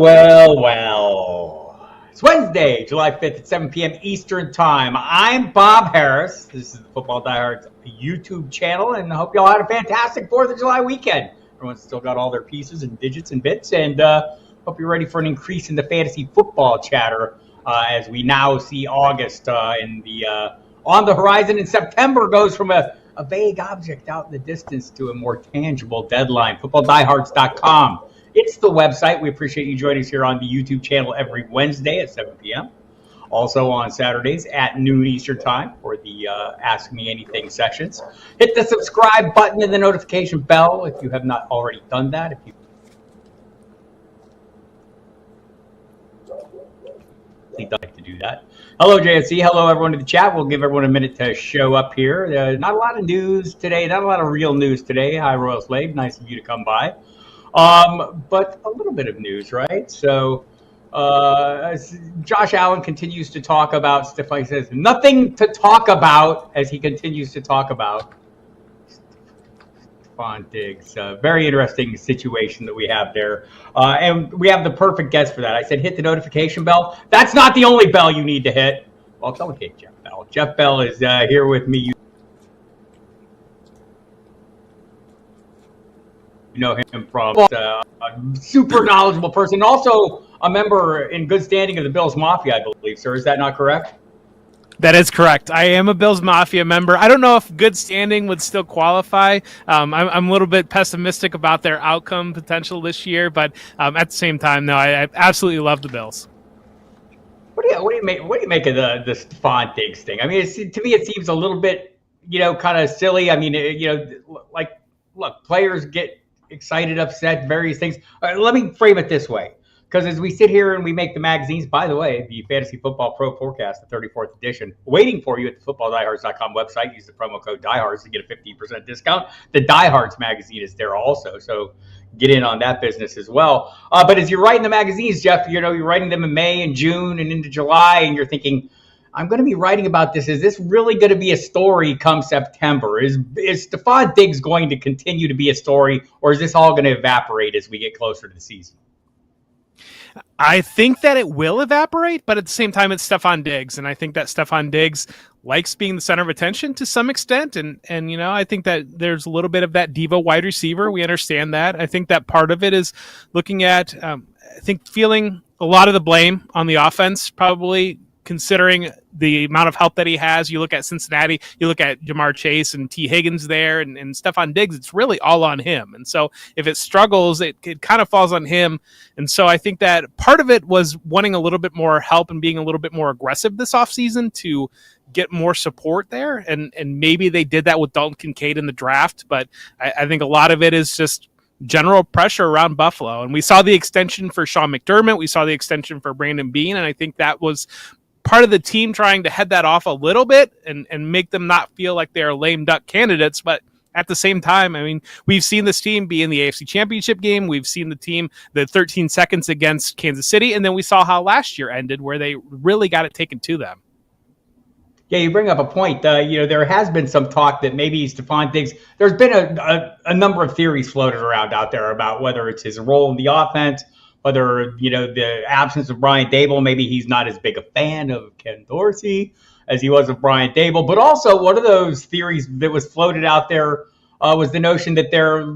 Well. It's Wednesday, July 5th at 7 p.m. Eastern Time. I'm Bob Harris. This is the Football Diehards YouTube channel, and I hope you all had a fantastic 4th of July weekend. Everyone's still got all their pieces and digits and bits, and hope you're ready for an increase in the fantasy football chatter as we now see August on the horizon, and September goes from a vague object out in the distance to a more tangible deadline. FootballDiehards.com. It's the website. We appreciate you joining us here on the YouTube channel every Wednesday at 7 p.m. Also on Saturdays at noon Eastern Time for the Ask Me Anything sessions. Hit the subscribe button and the notification bell if you have not already done that. If you'd like to do that. Hello, JSC. Hello, everyone in the chat. We'll give everyone a minute to show up here. Not a lot of news today. Not a lot of real news today. Hi, Royal Slave. Nice of you to come by. But a little bit of news, right? So Josh Allen continues to talk about Stefon. He says nothing to talk about as he continues to talk about Stefon Diggs. Very interesting situation that we have there. And we have the perfect guest for that. I said hit the notification bell. That's not the only bell you need to hit. Well, delegate Jeff Bell. Jeff Bell is here with me. You know him from a super knowledgeable person, also a member in good standing of the Bills Mafia, I believe, sir. Is that not correct? That is correct. I am a Bills Mafia member. I don't know if good standing would still qualify. I'm a little bit pessimistic about their outcome potential this year, but at the same time, no, I absolutely love the Bills. What do you make of the Stefon Diggs thing? I mean, to me, it seems a little bit, kind of silly. I mean, look, players get excited, upset, various things. Let me frame it this way, because as we sit here and we make the magazines, by the way, the Fantasy Football Pro Forecast, the 34th edition, waiting for you at the FootballDiehards.com website. Use the promo code DieHards to get a 15% discount. The Diehards magazine is there also, so get in on that business as well. But as you're writing the magazines, Jeff, you're writing them in May and June and into July, and you're thinking, I'm going to be writing about this. Is this really going to be a story come September? Is Stefon Diggs going to continue to be a story, or is this all going to evaporate as we get closer to the season? I think that it will evaporate, but at the same time, it's Stefon Diggs, and I think that Stefon Diggs likes being the center of attention to some extent, and I think that there's a little bit of that diva wide receiver. We understand that. I think that part of it is looking at, feeling a lot of the blame on the offense, probably, considering the amount of help that he has. You look at Cincinnati, you look at Jamar Chase and T. Higgins there, and Stefon Diggs, it's really all on him. And so if it struggles, it kind of falls on him. And so I think that part of it was wanting a little bit more help and being a little bit more aggressive this offseason to get more support there. And maybe they did that with Dalton Koncaid in the draft, but I think a lot of it is just general pressure around Buffalo. And we saw the extension for Sean McDermott. We saw the extension for Brandon Beane. And I think that was part of the team trying to head that off a little bit and make them not feel like they're lame duck candidates. But at the same time, I mean, we've seen this team be in the AFC Championship game. We've seen the team, the 13 seconds against Kansas City. And then we saw how last year ended, where they really got it taken to them. Yeah, you bring up a point. There has been some talk that maybe Stefon Diggs, there's been a number of theories floated around out there about whether it's his role in the offense, whether, the absence of Brian Daboll, maybe he's not as big a fan of Ken Dorsey as he was of Brian Daboll. But also one of those theories that was floated out there was the notion that their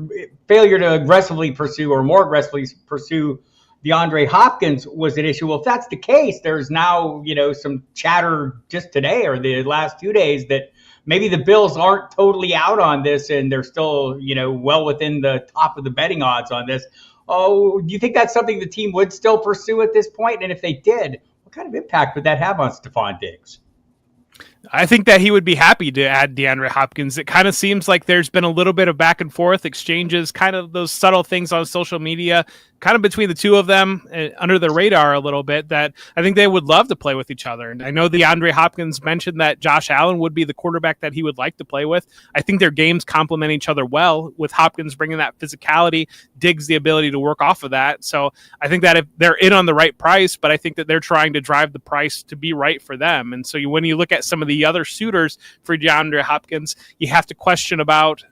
failure to aggressively pursue or more aggressively pursue DeAndre Hopkins was an issue. Well, if that's the case, there's now, some chatter just today or the last 2 days that maybe the Bills aren't totally out on this and they're still, well within the top of the betting odds on this. Oh, do you think that's something the team would still pursue at this point? And if they did, what kind of impact would that have on Stefon Diggs? I think that he would be happy to add DeAndre Hopkins. It kind of seems like there's been a little bit of back and forth exchanges, kind of those subtle things on social media, kind of between the two of them under the radar a little bit, that I think they would love to play with each other. And I know DeAndre Hopkins mentioned that Josh Allen would be the quarterback that he would like to play with. I think their games complement each other well, with Hopkins bringing that physicality, Diggs the ability to work off of that. So I think that if they're in on the right price, but I think that they're trying to drive the price to be right for them. And so when you look at some of the other suitors for DeAndre Hopkins, you have to question about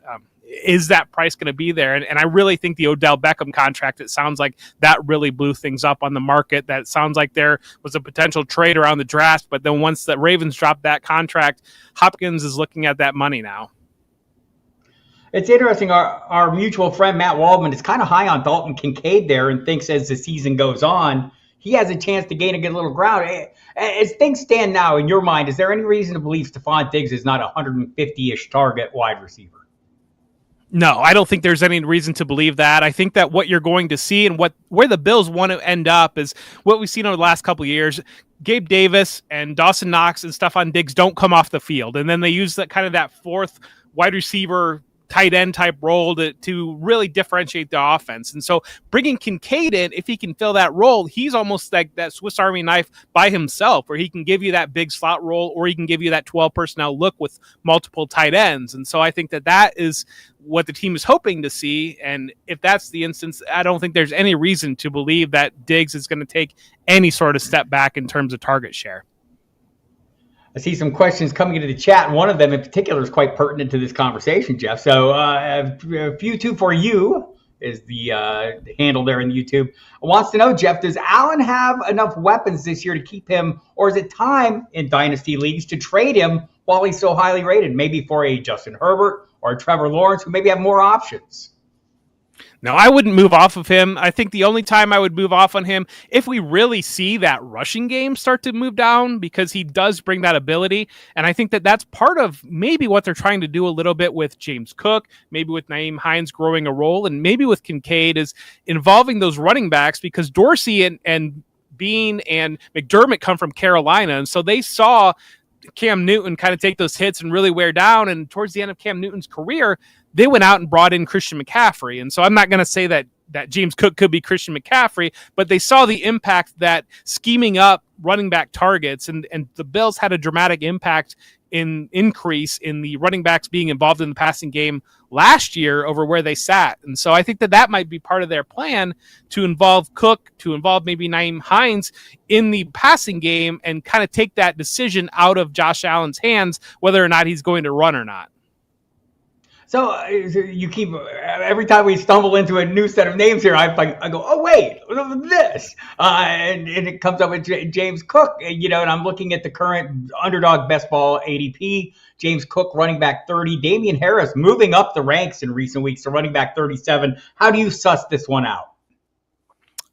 is that price going to be there? And I really think the Odell Beckham contract, it sounds like that really blew things up on the market. That sounds like there was a potential trade around the draft, but then once the Ravens dropped that contract, Hopkins is looking at that money now. It's interesting. Our mutual friend Matt Waldman is kind of high on Dalton Koncaid there and thinks as the season goes on, he has a chance to gain a good little ground. As things stand now, in your mind, is there any reason to believe Stefon Diggs is not a 150-ish target wide receiver? No, I don't think there's any reason to believe that. I think that what you're going to see and where the Bills want to end up is what we've seen over the last couple of years. Gabe Davis and Dawson Knox and Stefon Diggs don't come off the field. And then they use that kind of that fourth wide receiver tight end type role to really differentiate the offense. And so bringing Koncaid in, if he can fill that role, he's almost like that Swiss Army knife by himself, where he can give you that big slot role, or he can give you that 12 personnel look with multiple tight ends. And so I think that is what the team is hoping to see. And if that's the instance, I don't think there's any reason to believe that Diggs is going to take any sort of step back in terms of target share. I see some questions coming into the chat, and one of them in particular is quite pertinent to this conversation, Jeff. So a few two for you is the handle there in YouTube. Wants to know, Jeff, does Allen have enough weapons this year to keep him, or is it time in dynasty leagues to trade him while he's so highly rated, maybe for a Justin Herbert or a Trevor Lawrence, who maybe have more options? No, I wouldn't move off of him. I think the only time I would move off on him, if we really see that rushing game start to move down, because he does bring that ability. And I think that that's part of maybe what they're trying to do a little bit with James Cook, maybe with Nyheim Hines growing a role, and maybe with Koncaid, is involving those running backs, because Dorsey and Bean and McDermott come from Carolina. And so they saw Cam Newton kind of take those hits and really wear down. And towards the end of Cam Newton's career, they went out and brought in Christian McCaffrey. And so I'm not going to say that James Cook could be Christian McCaffrey, but they saw the impact that scheming up running back targets, and the Bills had a dramatic increase in the running backs being involved in the passing game last year over where they sat. And so I think that might be part of their plan, to involve Cook, to involve maybe Nyheim Hines in the passing game, and kind of take that decision out of Josh Allen's hands, whether or not he's going to run or not. So you keep, every time we stumble into a new set of names here, I go, oh, wait, this. And it comes up with James Cook, and I'm looking at the current Underdog Best Ball ADP. James Cook, running back 30. Damien Harris moving up the ranks in recent weeks to running back 37. How do you suss this one out?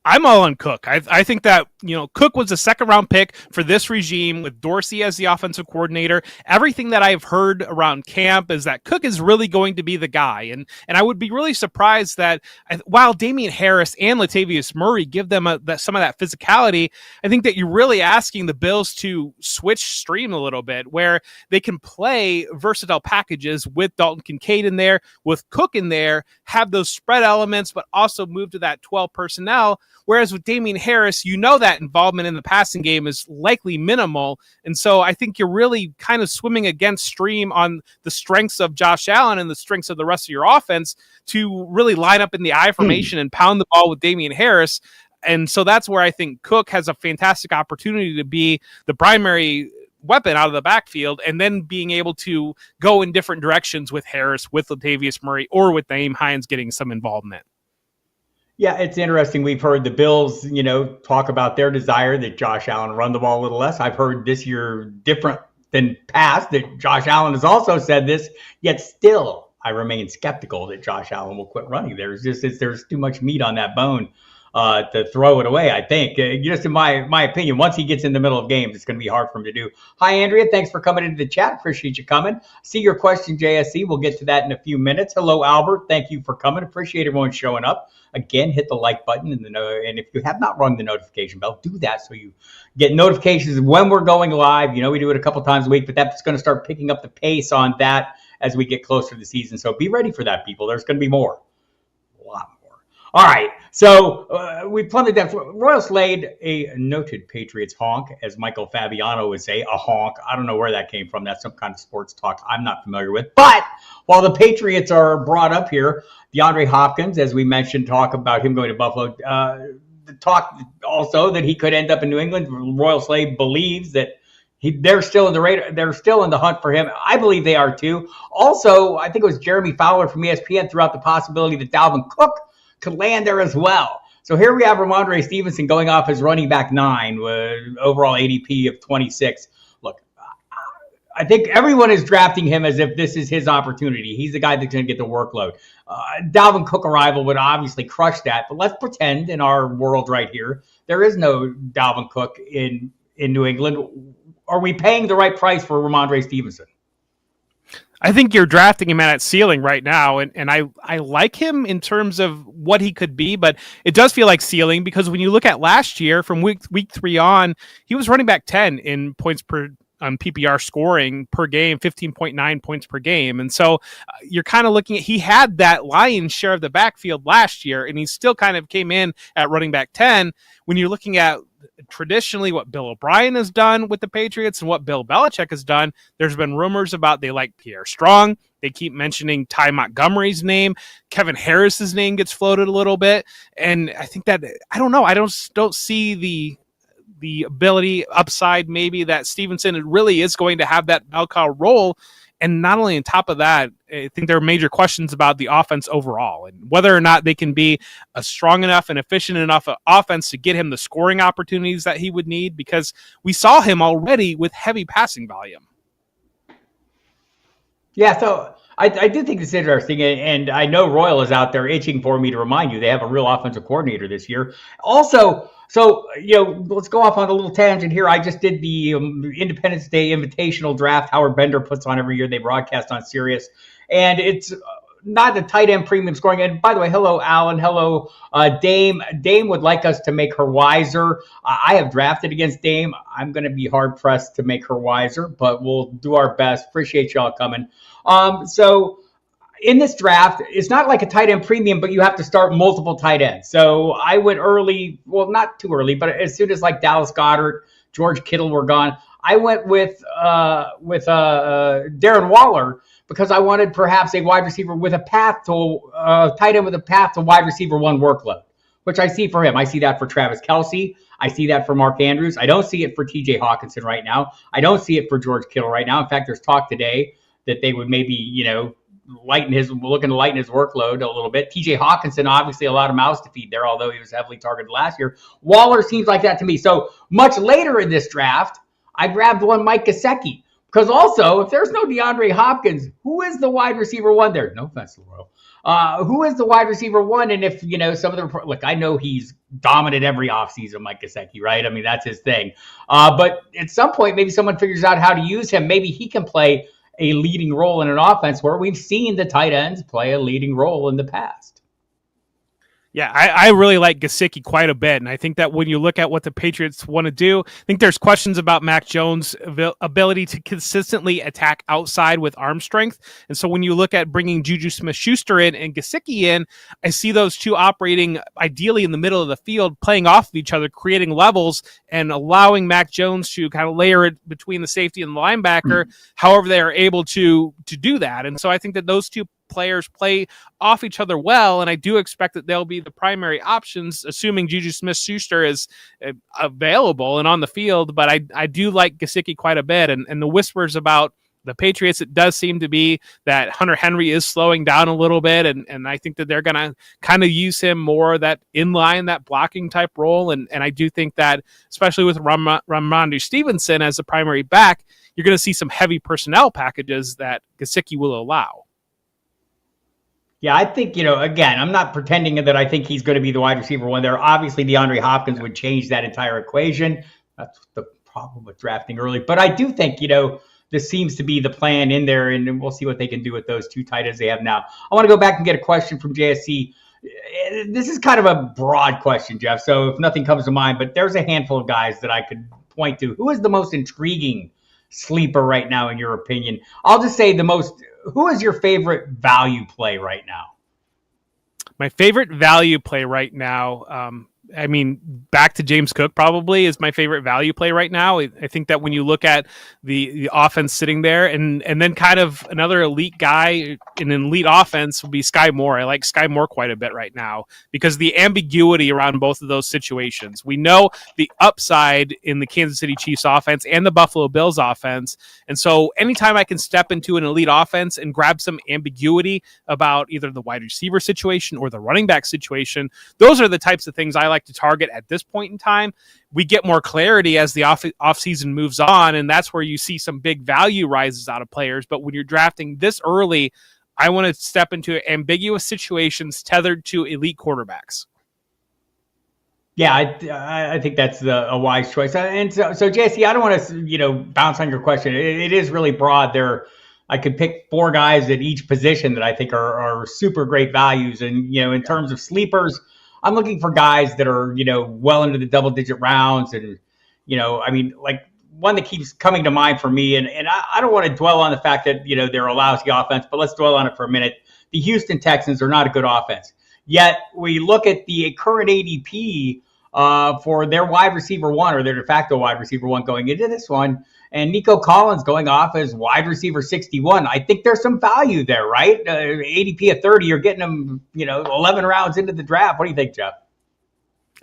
I'm all on Cook. I think that, Cook was a second-round pick for this regime with Dorsey as the offensive coordinator. Everything that I've heard around camp is that Cook is really going to be the guy. And I would be really surprised that while Damien Harris and Latavius Murray give them some of that physicality, I think that you're really asking the Bills to switch stream a little bit, where they can play versatile packages with Dalton Koncaid in there, with Cook in there, have those spread elements, but also move to that 12 personnel. Whereas with Damien Harris, that involvement in the passing game is likely minimal. And so I think you're really kind of swimming against stream on the strengths of Josh Allen and the strengths of the rest of your offense to really line up in the I formation and pound the ball with Damien Harris. And so that's where I think Cook has a fantastic opportunity to be the primary weapon out of the backfield, and then being able to go in different directions with Harris, with Latavius Murray, or with Nyheim Hines getting some involvement. Yeah, it's interesting. We've heard the Bills, talk about their desire that Josh Allen run the ball a little less. I've heard this year, different than past, that Josh Allen has also said this, yet still I remain skeptical that Josh Allen will quit running. There's too much meat on that bone to throw it away, I think. Just in my opinion, once he gets in the middle of games, it's going to be hard for him to do. Hi, Andrea. Thanks for coming into the chat. Appreciate you coming. See your question, JSC. We'll get to that in a few minutes. Hello, Albert. Thank you for coming. Appreciate everyone showing up. Again, hit the like button, and if you have not rung the notification bell, do that so you get notifications when we're going live. We do it a couple times a week, but that's going to start picking up the pace on that as we get closer to the season. So be ready for that, people. There's going to be more. A lot more. All right. So we plummeted that. Royal Slade, a noted Patriots honk, as Michael Fabiano would say, a honk. I don't know where that came from. That's some kind of sports talk I'm not familiar with. But while the Patriots are brought up here, DeAndre Hopkins, as we mentioned, talk about him going to Buffalo. The talk also that he could end up in New England. Royal Slade believes that They're still in the radar. They're still in the hunt for him. I believe they are too. Also, I think it was Jeremy Fowler from ESPN threw out the possibility that Dalvin Cook could land there as well. So here we have Ramondre Stevenson going off as running back 9 with overall ADP of 26. Look, I think everyone is drafting him as if this is his opportunity. He's the guy that's going to get the workload. Dalvin Cook arrival would obviously crush that, but let's pretend in our world right here, there is no Dalvin Cook in New England. Are we paying the right price for Ramondre Stevenson? I think you're drafting him at its ceiling right now, and I like him in terms of what he could be, but it does feel like ceiling because when you look at last year from week 3 on, he was running back 10 in points per PPR scoring per game, 15.9 points per game. And so you're kind of looking at, he had that lion's share of the backfield last year, and he still kind of came in at running back 10. When you're looking at traditionally what Bill O'Brien has done with the Patriots and what Bill Belichick has done, there's been rumors about they like Pierre Strong. They keep mentioning Ty Montgomery's name. Kevin Harris's name gets floated a little bit. And I think that, I don't know, I don't see the ability upside maybe that Stevenson really is going to have that bell cow role. And not only on top of that, I think there are major questions about the offense overall and whether or not they can be a strong enough and efficient enough offense to get him the scoring opportunities that he would need, because we saw him already with heavy passing volume. Yeah, so I do think it's interesting, and I know Royal is out there itching for me to remind you they have a real offensive coordinator this year. Also, so, let's go off on a little tangent here. I just did the Independence Day Invitational Draft Howard Bender puts on every year. They broadcast on Sirius, and it's not the tight end premium scoring. And by the way, hello, Alan. Hello, Dame. Dame would like us to make her wiser. I have drafted against Dame. I'm going to be hard-pressed to make her wiser, but we'll do our best. Appreciate y'all coming. So in this draft, it's not like a tight end premium, but you have to start multiple tight ends. So I went early, well, not too early, but as soon as like Dallas Goedert, George Kittle were gone, I went with Darren Waller because I wanted perhaps a wide receiver with a path to tight end with a path to wide receiver 1 workload, which I see for him. I see that for Travis Kelce. I see that for Mark Andrews. I don't see it for TJ Hockinson right now. I don't see it for George Kittle right now. In fact, there's talk today that they would maybe, looking to lighten his workload a little bit. TJ Hockinson, obviously a lot of mouths to feed there, although he was heavily targeted last year. Waller seems like that to me. So much later in this draft, I grabbed one Mike Gesicki. Because also, if there's no DeAndre Hopkins, who is the wide receiver 1 there? No offense to Royal. Who is the wide receiver 1? And if, some of the, look, I know he's dominant every offseason, Mike Gesicki, right? I mean, that's his thing. But at some point, maybe someone figures out how to use him. Maybe he can play a leading role in an offense where we've seen the tight ends play a leading role in the past. Yeah, I really like Gesicki quite a bit, and I think that when you look at what the Patriots want to do, I think there's questions about Mac Jones' ability to consistently attack outside with arm strength, and so when you look at bringing Juju Smith-Schuster in and Gesicki in, I see those two operating ideally in the middle of the field, playing off of each other, creating levels, and allowing Mac Jones to kind of layer it between the safety and the linebacker, however they are able to do that, and so I think that those two players play off each other well, and I do expect that they'll be the primary options, assuming Juju Smith-Schuster is available and on the field. But I do like Gesicki quite a bit, and the whispers about the Patriots, it does seem to be that Hunter Henry is slowing down a little bit, and I think that they're going to kind of use him more that inline, that blocking type role, and I do think that, especially with Ramondre Stevenson as the primary back, you're going to see some heavy personnel packages that Gesicki will allow. Yeah, I think, again, I'm not pretending that I think he's going to be the wide receiver 1 there. Obviously, DeAndre Hopkins would change that entire equation. That's the problem with drafting early. But I do think, this seems to be the plan in there, and we'll see what they can do with those 2 tight ends they have now. I want to go back and get a question from JSC. This is kind of a broad question, Jeff, so if nothing comes to mind, but there's a handful of guys that I could point to. Who is the most intriguing sleeper right now, in your opinion? I'll just say who is your favorite value play right now? My favorite value play right now, I mean, back to James Cook probably is my favorite value play right now. I think that when you look at the offense sitting there, and then kind of another elite guy in an elite offense would be Skyy Moore. I like Skyy Moore quite a bit right now because the ambiguity around both of those situations. We know the upside in the Kansas City Chiefs offense and the Buffalo Bills offense. And so anytime I can step into an elite offense and grab some ambiguity about either the wide receiver situation or the running back situation, those are the types of things I like to target at this point in time. We get more clarity as the off season moves on, and that's where you see some big value rises out of players. But when you're drafting this early, I want to step into ambiguous situations tethered to elite quarterbacks. Yeah, I think that's a wise choice. And so JC, I don't want to bounce on your question. It is really broad. I could pick 4 guys at each position that I think are super great values. And in terms of sleepers, I'm looking for guys that are, well into the double-digit rounds. And, like one that keeps coming to mind for me, and I don't want to dwell on the fact that, they're a lousy offense, but let's dwell on it for a minute. The Houston Texans are not a good offense. Yet we look at the current ADP for their wide receiver 1 or their de facto wide receiver 1 going into this one, and Nico Collins going off as wide receiver 61. I think there's some value there, right? ADP at 30, you're getting them, 11 rounds into the draft. What do you think, Jeff?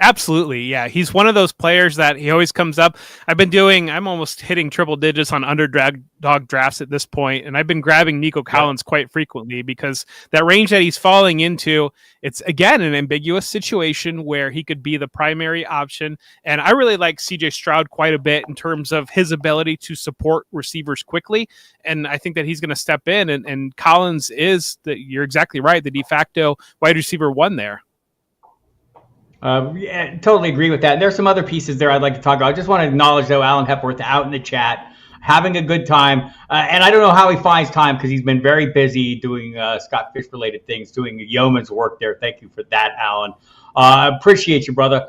Absolutely. Yeah. He's one of those players that he always comes up. I'm almost hitting triple digits on underdog drafts at this point, and I've been grabbing Nico Collins quite frequently because that range that he's falling into, it's again an ambiguous situation where he could be the primary option. And I really like CJ Stroud quite a bit in terms of his ability to support receivers quickly. And I think that he's going to step in, and Collins you're exactly right, the de facto wide receiver 1 there. Yeah, totally agree with that. There's some other pieces there I'd like to talk about. I just want to acknowledge, though, Alan Hepworth out in the chat, having a good time. And I don't know how he finds time because he's been very busy doing Scott Fish-related things, doing yeoman's work there. Thank you for that, Alan. Appreciate you, brother.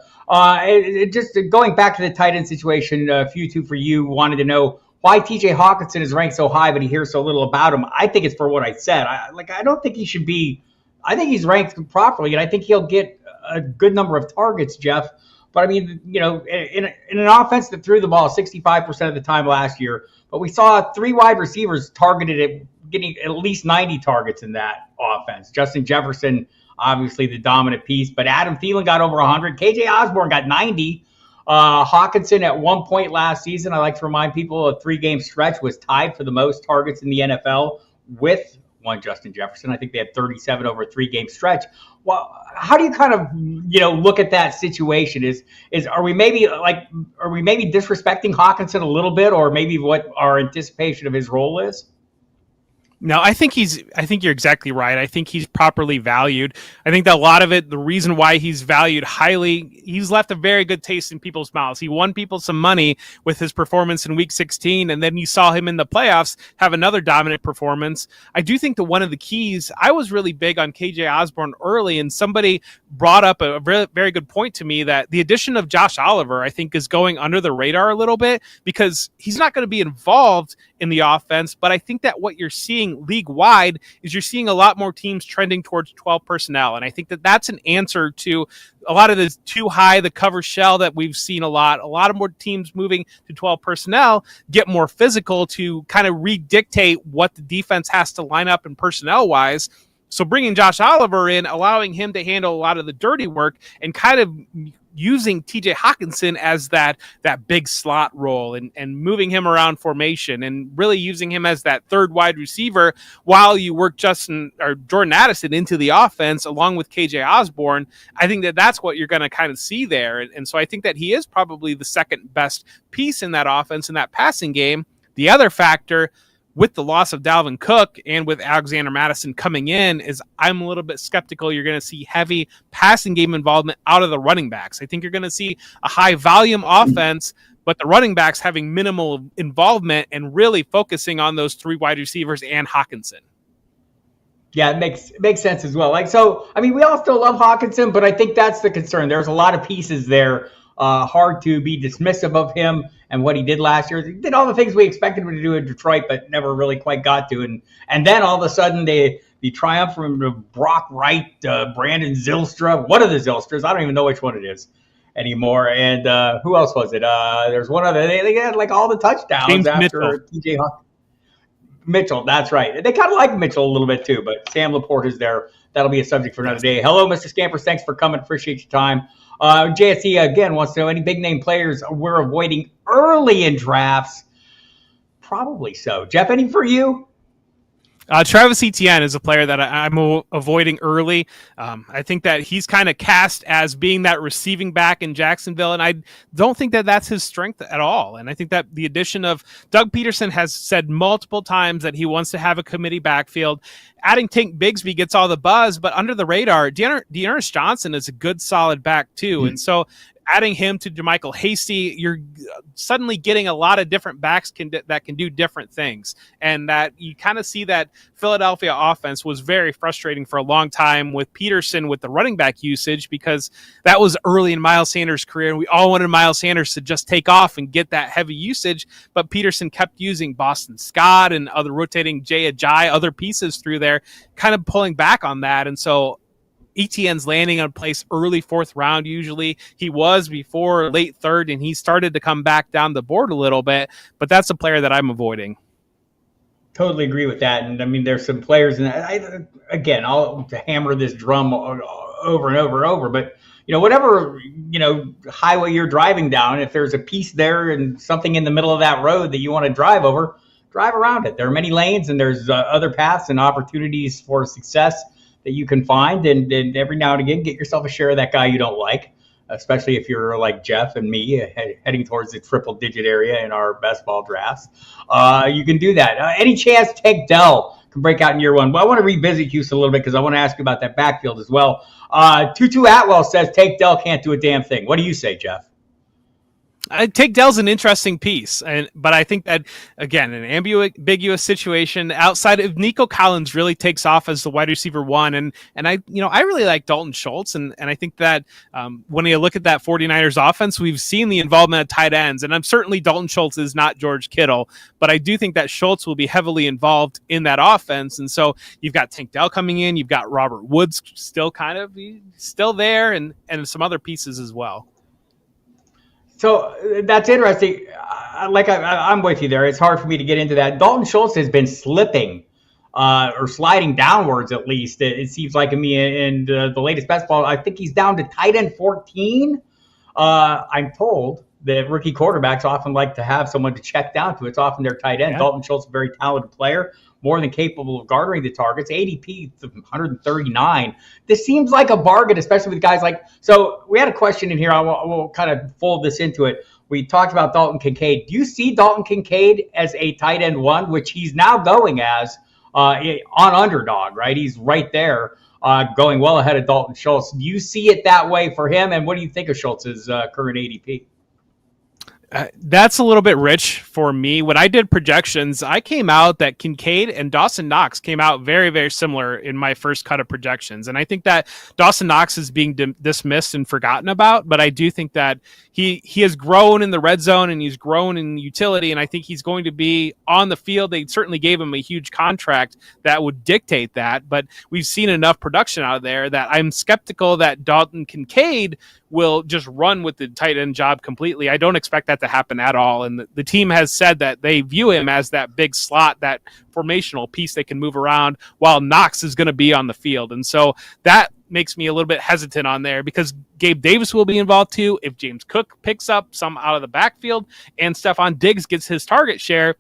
Just going back to the tight end situation, a few two for you wanted to know why TJ Hockinson is ranked so high, but he hears so little about him. I think it's for what I said. I don't think he should be. I think he's ranked properly, and I think he'll get a good number of targets, Jeff. But I mean, in an offense that threw the ball 65% of the time last year, but we saw 3 wide receivers targeted at getting at least 90 targets in that offense. Justin Jefferson, obviously the dominant piece, but Adam Thielen got over 100. KJ Osborne got 90. Hockinson at one point last season, I like to remind people, a 3-game stretch was tied for the most targets in the NFL with one Justin Jefferson. I think they had 37 over a 3-game stretch. Well, how do you kind of, look at that situation? Are we maybe disrespecting Hockinson a little bit, or maybe what our anticipation of his role is? No, I think you're exactly right. I think he's properly valued. I think that a lot of it, the reason why he's valued highly, he's left a very good taste in people's mouths. He won people some money with his performance in week 16, and then you saw him in the playoffs have another dominant performance. I do think that one of the keys, I was really big on KJ Osborne early, and somebody brought up a very, very good point to me that the addition of Josh Oliver, I think, is going under the radar a little bit because he's not going to be involved in the offense, but I think that what you're seeing league-wide is you're seeing a lot more teams trending towards 12 personnel, and I think that that's an answer to a lot of the too high, the cover shell that we've seen a lot of more teams moving to 12 personnel, get more physical to kind of redictate what the defense has to line up in personnel-wise. So bringing Josh Oliver in, allowing him to handle a lot of the dirty work and kind of using TJ Hockinson as that big slot role and moving him around formation and really using him as that third wide receiver while you work Jordan Addison into the offense along with KJ Osborne. I think that that's what you're going to kind of see there. And so I think that he is probably the second best piece in that offense in that passing game. The other factor with the loss of Dalvin Cook and with Alexander Mattison coming in is I'm a little bit skeptical you're going to see heavy passing game involvement out of the running backs. I think you're going to see a high volume offense, but the running backs having minimal involvement and really focusing on those 3 wide receivers and Hockinson. Yeah, it makes sense as well. We all still love Hockinson, but I think that's the concern. There's a lot of pieces there. Hard to be dismissive of him and what he did last year. He did all the things we expected him to do in Detroit, but never really quite got to. And then all of a sudden, the triumph from Brock Wright, Brandon Zylstra, one of the Zylstras, I don't even know which one it is. anymore. And who else was it? There's one other. They had like all the touchdowns James after Mitchell. TJ Mitchell. That's right. They kind of like Mitchell a little bit too, but Sam Laporte is there. That'll be a subject for another day. Hello, Mr. Scampers. Thanks for coming. Appreciate your time. JSE again wants to know any big name players we're avoiding early in drafts. Probably so. Jeff, any for you? Travis Etienne is a player that I'm avoiding early. I think that he's kind of cast as being that receiving back in Jacksonville, and I don't think that that's his strength at all. And I think that the addition of Doug Peterson has said multiple times that he wants to have a committee backfield. Adding Tank Bigsby gets all the buzz, but under the radar, Dearness Johnson is a good, solid back too. Mm-hmm. And so adding him to JaMychal Hasty, you're suddenly getting a lot of different backs that can do different things. And that you kind of see that Philadelphia offense was very frustrating for a long time with Peterson with the running back usage, because that was early in Miles Sanders' career. And we all wanted Miles Sanders to just take off and get that heavy usage. But Peterson kept using Boston Scott and other rotating Jay Ajayi, other pieces through there, kind of pulling back on that. And so ETN's landing on a place early fourth round. Usually he was before late third, and he started to come back down the board a little bit, but that's a player that I'm avoiding. Totally agree with that. And I mean, there's some players, and I'll hammer this drum over and over and over, but whatever, highway you're driving down, if there's a piece there and something in the middle of that road that you want to drive over, drive around it. There are many lanes, and there's other paths and opportunities for success that you can find, and every now and again, get yourself a share of that guy you don't like, especially if you're like Jeff and me, heading towards the triple-digit area in our best ball drafts. You can do that. Any chance Tank Dell can break out in year one? Well, I want to revisit Houston a little bit because I want to ask you about that backfield as well. Tutu Atwell says Tank Dell can't do a damn thing. What do you say, Jeff? Tank Dell's an interesting piece, but I think that, again, an ambiguous situation outside of Nico Collins really takes off as the wide receiver one. And I really like Dalton Schultz. And I think that when you look at that 49ers offense, we've seen the involvement of tight ends. And I'm certainly Dalton Schultz is not George Kittle, but I do think that Schultz will be heavily involved in that offense. And so you've got Tank Dell coming in, you've got Robert Woods still there, and some other pieces as well. So that's interesting. I'm with you there. It's hard for me to get into that. Dalton Schultz has been slipping or sliding downwards, at least. It seems like to me in the latest best ball. I think he's down to tight end 14. I'm told that rookie quarterbacks often like to have someone to check down to. It's often their tight end. Yeah. Dalton Schultz, a very talented player, more than capable of garnering the targets. ADP 139. This seems like a bargain, especially with guys like. So we had a question in here. We'll kind of fold this into it. We talked about Dalton Koncaid. Do you see Dalton Koncaid as a tight end one, which he's now going as on Underdog, right? He's right there, going well ahead of Dalton Schultz. Do you see it that way for him? And what do you think of Schultz's current ADP? That's a little bit rich for me. When I did projections, I came out that Kincaid and Dawson Knox came out very, very similar in my first cut of projections. And I think that Dawson Knox is being dismissed and forgotten about, but I do think that he has grown in the red zone and he's grown in utility, and I think he's going to be on the field. They certainly gave him a huge contract that would dictate that, but we've seen enough production out there that I'm skeptical that Dalton Koncaid will just run with the tight end job completely. I don't expect that to happen at all. And the team has said that they view him as that big slot, that formational piece they can move around, while Knox is going to be on the field. And so that makes me a little bit hesitant on there, because Gabe Davis will be involved too. If James Cook picks up some out of the backfield and Stefon Diggs gets his target share,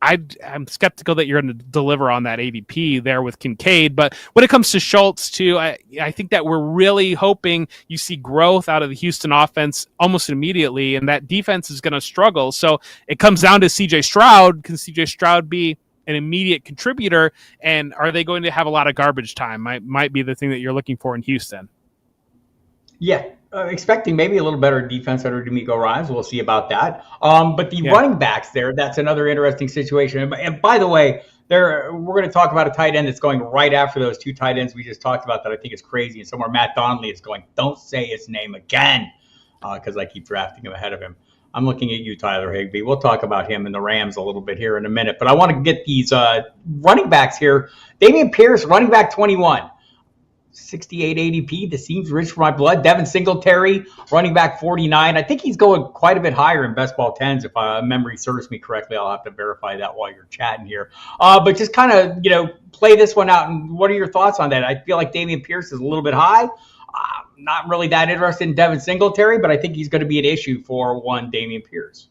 I'm skeptical that you're going to deliver on that ADP there with Kincaid. But when it comes to Schultz too, I think that we're really hoping you see growth out of the Houston offense almost immediately, and that defense is going to struggle. So it comes down to CJ Stroud. Can CJ Stroud be an immediate contributor, and are they going to have a lot of garbage time? Might be the thing that you're looking for in Houston. Yeah. Expecting maybe a little better defense under D'Amico Rhymes. We'll see about that. But the running backs there, that's another interesting situation. And by the way, we're going to talk about a tight end that's going right after those two tight ends we just talked about that I think is crazy. And somewhere Matt Donnelly is going, don't say his name again, because I keep drafting him ahead of him. I'm looking at you, Tyler Higbee. We'll talk about him and the Rams a little bit here in a minute. But I want to get these running backs here. Dameon Pierce, running back 21. 68 ADP. This seems rich for my blood. Devin Singletary, running back 49. I think he's going quite a bit higher in best ball 10s. If memory serves me correctly, I'll have to verify that while you're chatting here. But just kind of, play this one out. And what are your thoughts on that? I feel like Dameon Pierce is a little bit high. Not really that interested in Devin Singletary, but I think he's going to be an issue for one Dameon Pierce.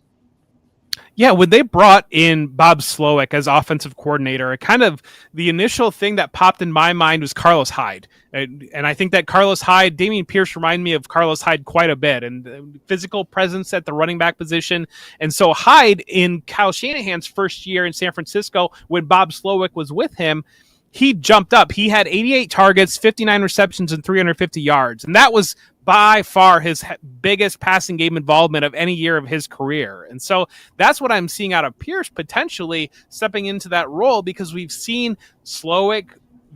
Yeah, when they brought in Bob Slowick as offensive coordinator, kind of the initial thing that popped in my mind was Carlos Hyde. And I think that Dameon Pierce reminded me of Carlos Hyde quite a bit, and physical presence at the running back position. And so Hyde, in Kyle Shanahan's first year in San Francisco, when Bob Slowick was with him, he jumped up. He had 88 targets, 59 receptions, and 350 yards. And that was by far his biggest passing game involvement of any year of his career. And so that's what I'm seeing out of Pierce potentially stepping into that role, because we've seen Slowick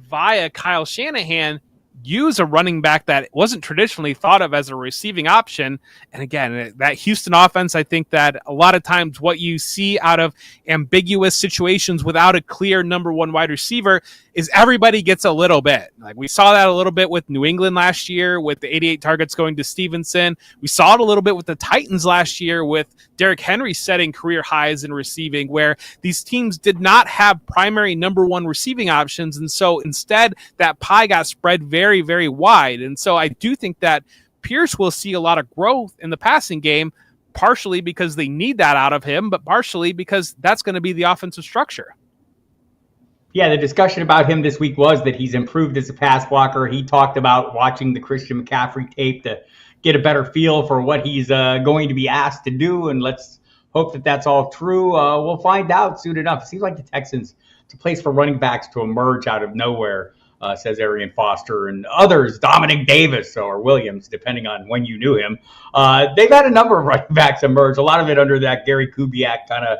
via Kyle Shanahan use a running back that wasn't traditionally thought of as a receiving option. And again, that Houston offense, I think that a lot of times what you see out of ambiguous situations without a clear number one wide receiver is everybody gets a little bit. Like we saw that a little bit with New England last year with the 88 targets going to Stevenson. We saw it a little bit with the Titans last year with Derrick Henry setting career highs in receiving, where these teams did not have primary number one receiving options. And so instead that pie got spread very, very wide. And so I do think that Pierce will see a lot of growth in the passing game, partially because they need that out of him, but partially because that's going to be the offensive structure. Yeah, the discussion about him this week was that he's improved as a pass blocker. He talked about watching the Christian McCaffrey tape to get a better feel for what he's going to be asked to do, and let's hope that that's all true. We'll find out soon enough. It seems like the Texans, it's a place for running backs to emerge out of nowhere, says Arian Foster, and others, Dominic Davis or Williams, depending on when you knew him. They've had a number of running backs emerge, a lot of it under that Gary Kubiak kind of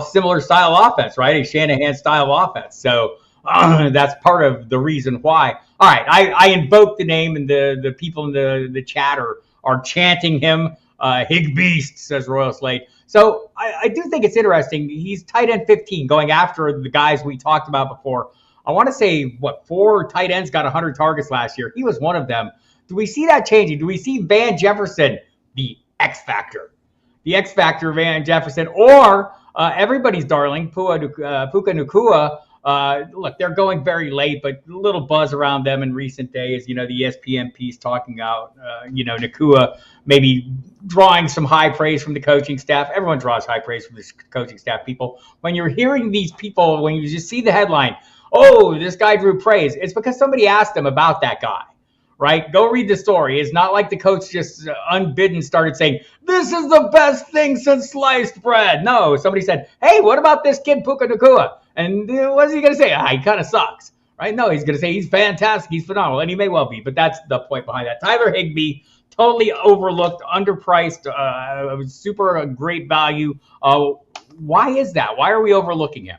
similar style offense, right? A Shanahan style offense. So that's part of the reason why. All right, I invoked the name, and the people in the chat are chanting him. Higbeast, says Royal Slade. So I do think it's interesting. He's tight end 15, going after the guys we talked about before. I want to say, 4 tight ends got 100 targets last year. He was one of them. Do we see that changing? Do we see Van Jefferson, the X Factor? The X Factor, Van Jefferson, or everybody's darling, Puka Nacua. Look, they're going very late, but a little buzz around them in recent days. The ESPN piece talking about, Nacua maybe drawing some high praise from the coaching staff. Everyone draws high praise from the coaching staff, people. When you're hearing these people, when you just see the headline, oh, this guy drew praise, it's because somebody asked them about that guy. Right? Go read the story. It's not like the coach just unbidden started saying, this is the best thing since sliced bread. No, somebody said, hey, what about this kid Puka Nacua? And what's he going to say? He kind of sucks. Right? No, he's going to say he's fantastic. He's phenomenal. And he may well be. But that's the point behind that. Tyler Higbee, totally overlooked, underpriced, super great value. Why is that? Why are we overlooking him?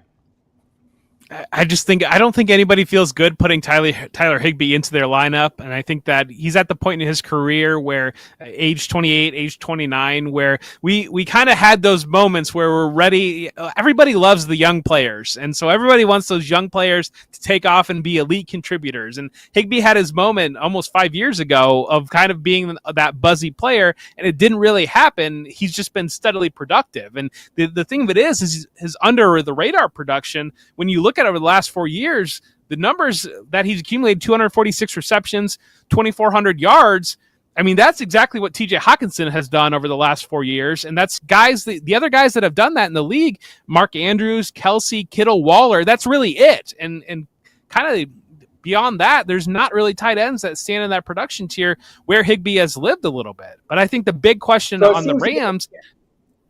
I don't think anybody feels good putting Tyler Higbee into their lineup. And I think that he's at the point in his career where age 28, age 29, where we kind of had those moments where we're ready. Everybody loves the young players. And so everybody wants those young players to take off and be elite contributors. And Higbee had his moment almost 5 years ago of kind of being that buzzy player, and it didn't really happen. He's just been steadily productive. And the thing of it is his under the radar production, when you look at over the last 4 years, the numbers that he's accumulated, 246 receptions, 2,400 yards. I mean, that's exactly what TJ Hockinson has done over the last 4 years. And that's guys, the other guys that have done that in the league, Mark Andrews, Kelsey, Kittle, Waller, that's really it. And kind of beyond that, there's not really tight ends that stand in that production tier where Higbee has lived a little bit. But I think the big question on the Rams,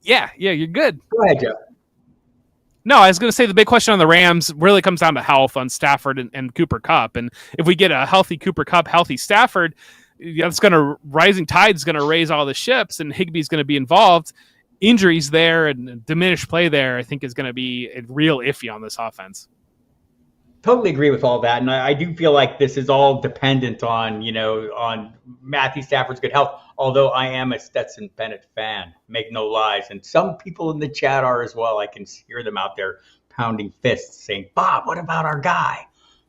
yeah, you're good. Go ahead, Joe. No, I was going to say the big question on the Rams really comes down to health on Stafford and Cooper Kupp. And if we get a healthy Cooper Kupp, healthy Stafford, rising tide is going to raise all the ships, and Higbee's going to be involved. Injuries there and diminished play there, I think, is going to be a real iffy on this offense. Totally agree with all that. And I do feel like this is all dependent on, on Matthew Stafford's good health, although I am a Stetson Bennett fan, make no lies. And some people in the chat are as well. I can hear them out there pounding fists saying, Bob, what about our guy?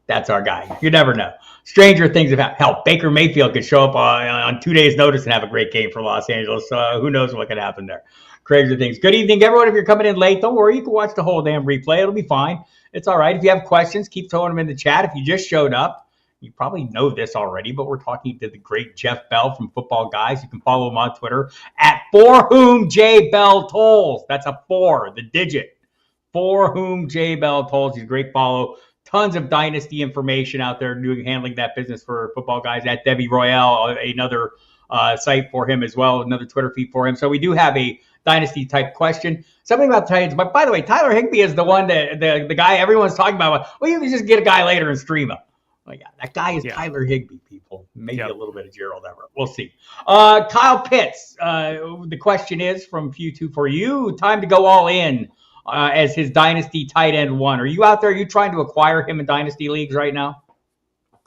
That's our guy. You never know. Stranger things have happened. Hell, Baker Mayfield could show up on 2 days' notice and have a great game for Los Angeles. Who knows what could happen there. Crazy things. Good evening, everyone. If you're coming in late, don't worry. You can watch the whole damn replay. It'll be fine. It's all right. If you have questions, keep throwing them in the chat. If you just showed up, you probably know this already, but we're talking to the great Jeff Bell from Football Guys. You can follow him on Twitter at For Whom J Bell Tolls. That's a 4, the digit. For Whom J Bell Tolls. He's a great follow. Tons of dynasty information out there handling that business for Football Guys at Debbie Royale, another site for him as well, another Twitter feed for him. So we do have a dynasty type question. Something about the Titans. But by the way, Tyler Higbee is the one that the guy everyone's talking about. Well, you can just get a guy later and stream him. Oh, yeah, that guy is Tyler Higbee, people. Maybe a little bit of Gerald Everett. We'll see. Kyle Pitts. The question is from Q2 for you. Time to go all in as his dynasty tight end 1. Are you out there? Are you trying to acquire him in dynasty leagues right now?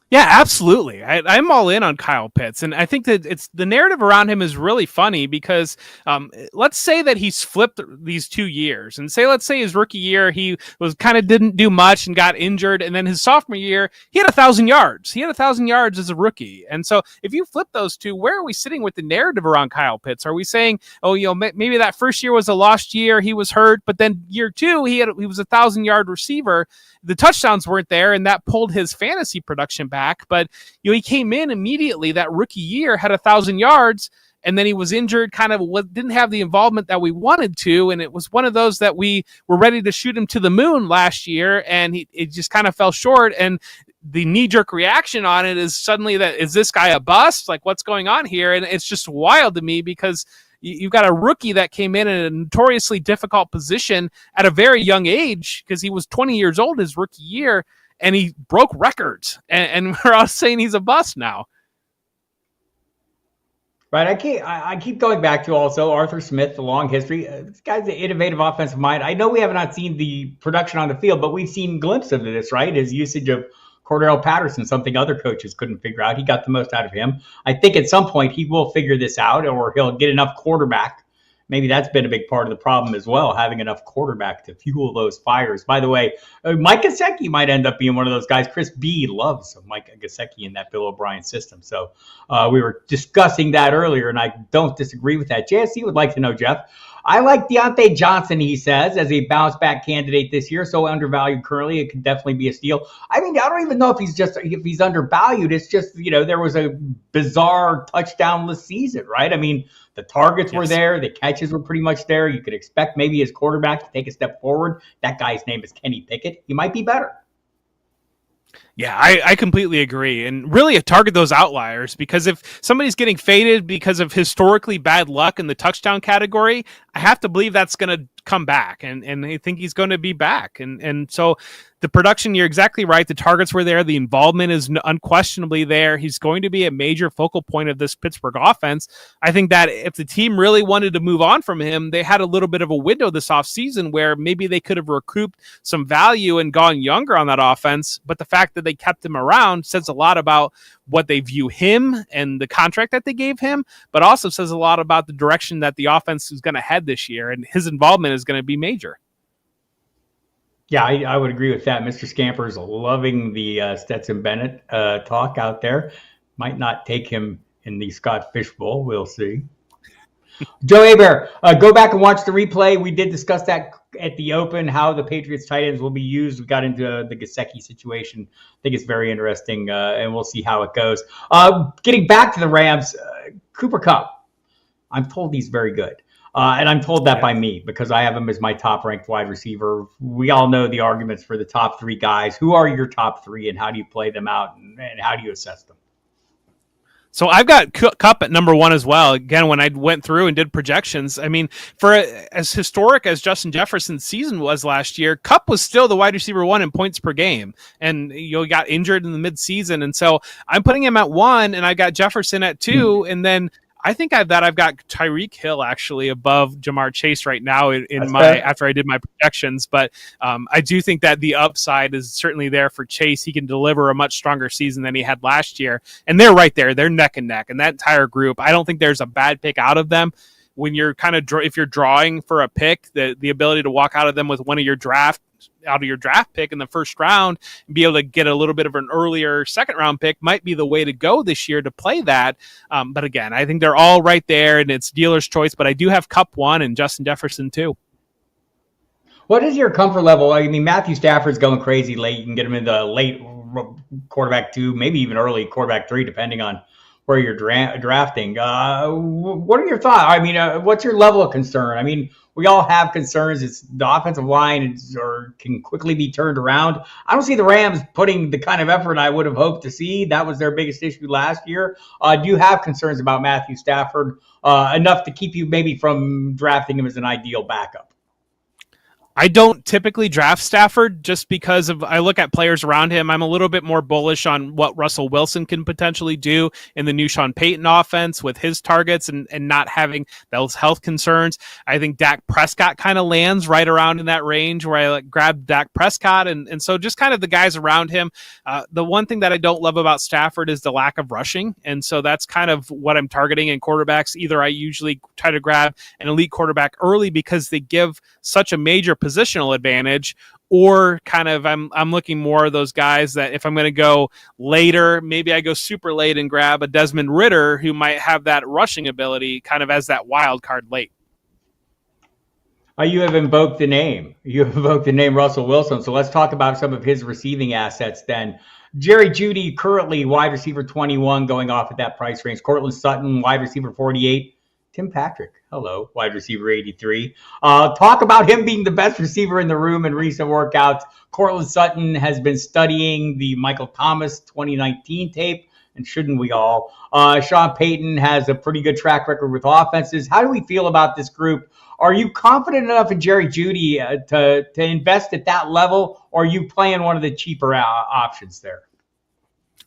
Yeah, absolutely. I'm all in on Kyle Pitts, and I think that it's the narrative around him is really funny because let's say that he's flipped these 2 years, and let's say his rookie year he was kind of didn't do much and got injured, and then his sophomore year he had 1,000 yards. He had 1,000 yards as a rookie, and so if you flip those two, where are we sitting with the narrative around Kyle Pitts? Are we saying, oh, maybe that first year was a lost year, he was hurt, but then year 2 he was a 1,000-yard receiver. The touchdowns weren't there, and that pulled his fantasy production back. But he came in immediately that rookie year, had 1,000 yards, and then he was injured, didn't have the involvement that we wanted to, and it was one of those that we were ready to shoot him to the moon last year, and it just kind of fell short. And the knee-jerk reaction on it is suddenly that, is this guy a bust? Like, what's going on here? And it's just wild to me because you've got a rookie that came in a notoriously difficult position at a very young age because he was 20 years old his rookie year, and he broke records. And we're all saying he's a bust now. Right. I keep going back to also Arthur Smith, the long history. This guy's an innovative offensive mind. I know we have not seen the production on the field, but we've seen glimpses of this, right? His usage of Cordell Patterson, something other coaches couldn't figure out. He got the most out of him. I think at some point he will figure this out, or he'll get enough quarterback. Maybe that's been a big part of the problem as well, having enough quarterback to fuel those fires. By the way, Mike Gesicki might end up being one of those guys. Chris B loves Mike Gesicki in that Bill O'Brien system. So we were discussing that earlier, and I don't disagree with that. JSC would like to know, Jeff. I like Diontae Johnson, he says, as a bounce-back candidate this year. So undervalued currently. It could definitely be a steal. I mean, I don't even know if he's undervalued. It's just, there was a bizarre touchdownless season, right? I mean, the targets were there. The catches were pretty much there. You could expect maybe his quarterback to take a step forward. That guy's name is Kenny Pickett. He might be better. Yeah, I completely agree. And really target those outliers, because if somebody's getting faded because of historically bad luck in the touchdown category, I have to believe that's going to come back. And I think he's going to be back. And so the production, you're exactly right. The targets were there. The involvement is unquestionably there. He's going to be a major focal point of this Pittsburgh offense. I think that if the team really wanted to move on from him, they had a little bit of a window this offseason where maybe they could have recouped some value and gone younger on that offense. But the fact that they kept him around says a lot about what they view him and the contract that they gave him, but also says a lot about the direction that the offense is going to head this year. And his involvement is going to be major. Yeah, I would agree with that. Mr. Scamper's loving the Stetson Bennett talk out there. Might not take him in the Scott Fish Bowl. We'll see. Joe Hebert, go back and watch the replay. We did discuss that at the Open, how the Patriots tight ends will be used. We got into the Gesicki situation. I think it's very interesting, and we'll see how it goes. Getting back to the Rams, Cooper Kupp. I'm told he's very good. And I'm told that by me because I have him as my top-ranked wide receiver. We all know the arguments for the top 3 guys. Who are your top 3, and how do you play them out, and how do you assess them? So I've got Kupp at number 1 as well. Again, when I went through and did projections, I mean, for as historic as Justin Jefferson's season was last year, Kupp was still the wide receiver 1 in points per game, and he got injured in the midseason, and so I'm putting him at 1, and I got Jefferson at 2, and then I think I've got Tyreek Hill actually above Jamar Chase right now after I did my projections. But I do think that the upside is certainly there for Chase. He can deliver a much stronger season than he had last year. And they're right there. They're neck and neck. And that entire group, I don't think there's a bad pick out of them. When you're if you're drawing for a pick, the ability to walk out of them with one of your draft out of your draft pick in the first round and be able to get a little bit of an earlier second round pick might be the way to go this year to play that. But again, I think they're all right there, and it's dealer's choice. But I do have Kupp 1 and Justin Jefferson 2. What is your comfort level? I mean, Matthew Stafford's going crazy late. You can get him in the late quarterback 2, maybe even early quarterback 3, depending on where you're drafting. What are your thoughts? I mean, what's your level of concern? I mean, we all have concerns. It's the offensive line can quickly be turned around. I don't see the Rams putting the kind of effort I would have hoped to see. That was their biggest issue last year. Do you have concerns about Matthew Stafford enough to keep you maybe from drafting him as an ideal backup? I don't typically draft Stafford just because I look at players around him. I'm a little bit more bullish on what Russell Wilson can potentially do in the new Sean Payton offense with his targets and not having those health concerns. I think Dak Prescott kind of lands right around in that range where I grab Dak Prescott. And so just kind of the guys around him. The one thing that I don't love about Stafford is the lack of rushing. And so that's kind of what I'm targeting in quarterbacks. Either I usually try to grab an elite quarterback early because they give such a major positional advantage, or kind of I'm looking more of those guys that if I'm going to go later, maybe I go super late and grab a Desmond Ridder who might have that rushing ability kind of as that wild card late. You have invoked the name. You have invoked the name Russell Wilson. So let's talk about some of his receiving assets then. Jerry Jeudy, currently wide receiver 21, going off at that price range. Cortland Sutton, wide receiver 48. Tim Patrick, hello, wide receiver 83. Talk about him being the best receiver in the room in recent workouts. Cortland Sutton has been studying the Michael Thomas 2019 tape, and shouldn't we all? Sean Payton has a pretty good track record with offenses. How do we feel about this group? Are you confident enough in Jerry Jeudy to invest at that level, or are you playing one of the cheaper options there?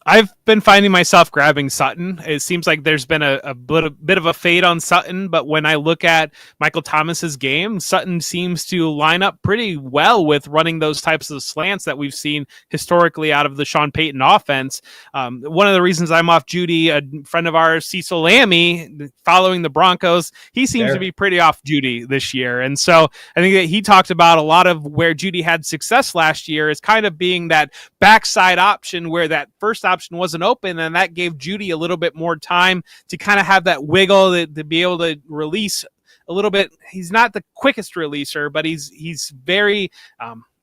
I've been finding myself grabbing Sutton. It seems like there's been a bit of a fade on Sutton, but when I look at Michael Thomas's game, Sutton seems to line up pretty well with running those types of slants that we've seen historically out of the Sean Payton offense. One of the reasons I'm off Jeudy, a friend of ours, Cecil Lammey, following the Broncos, he seems to be pretty off Jeudy this year. And so I think that he talked about a lot of where Jeudy had success last year is kind of being that backside option where that first option wasn't open, and that gave Jeudy a little bit more time to kind of have that wiggle to be able to release a little bit. He's not the quickest releaser, but he's very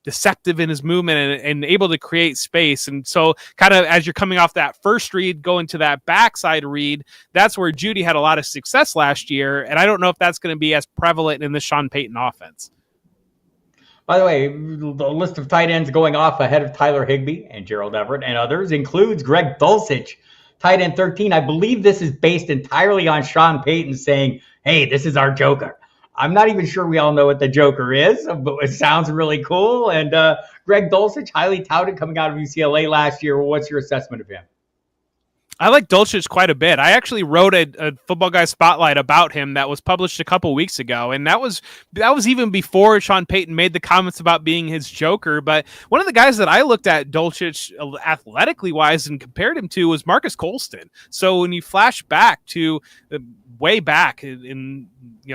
deceptive in his movement and able to create space. And so kind of as you're coming off that first read, going to that backside read, that's where Jeudy had a lot of success last year. And I don't know if that's going to be as prevalent in the Sean Payton offense. By the way, the list of tight ends going off ahead of Tyler Higbee and Gerald Everett and others includes Greg Dulcich, tight end 13. I believe this is based entirely on Sean Payton saying, hey, this is our Joker. I'm not even sure we all know what the Joker is, but it sounds really cool. And Greg Dulcich, highly touted coming out of UCLA last year. What's your assessment of him? I like Dulcich quite a bit. I actually wrote a Football Guy Spotlight about him that was published a couple weeks ago, and that was even before Sean Payton made the comments about being his Joker. But one of the guys that I looked at Dulcich athletically wise and compared him to was Marcus Colston. So when you flash back to way back in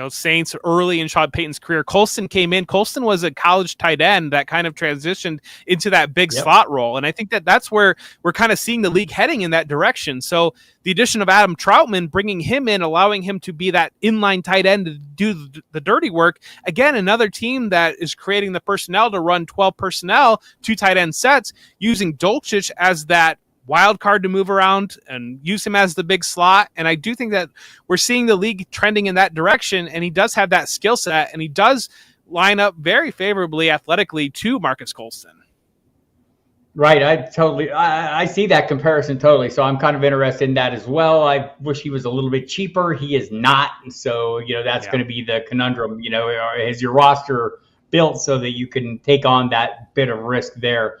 Saints early in Sean Payton's career, Colston came in. Colston was a college tight end that kind of transitioned into that big slot role. And I think that that's where we're kind of seeing the league heading in that direction. So the addition of Adam Troutman, bringing him in, allowing him to be that inline tight end to do the dirty work. Again, another team that is creating the personnel to run 12 personnel, 2 tight end sets, using Dulcich as that wild card to move around and use him as the big slot. And I do think that we're seeing the league trending in that direction, and he does have that skill set, and he does line up very favorably athletically to Marcus Colston. Right. I see that comparison totally. So I'm kind of interested in that as well. I wish he was a little bit cheaper. He is not. So, that's going to be the conundrum. Is your roster built so that you can take on that bit of risk there?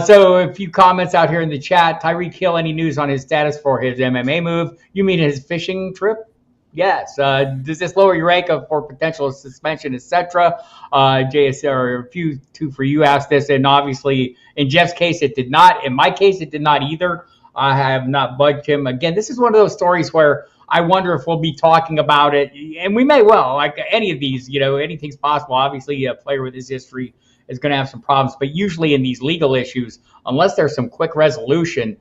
So a few comments out here in the chat. Tyreek Hill, any news on his status for his MMA move? You mean his fishing trip? Yes. Does this lower your rank for potential suspension, etc.? JSR, a few two for you asked this, and obviously in Jeff's case it did not. In my case, it did not either. I have not budged him. Again, this is one of those stories where I wonder if we'll be talking about it, and we may well. Like any of these, anything's possible. Obviously, a player with his history is going to have some problems. But usually in these legal issues, unless there's some quick resolution,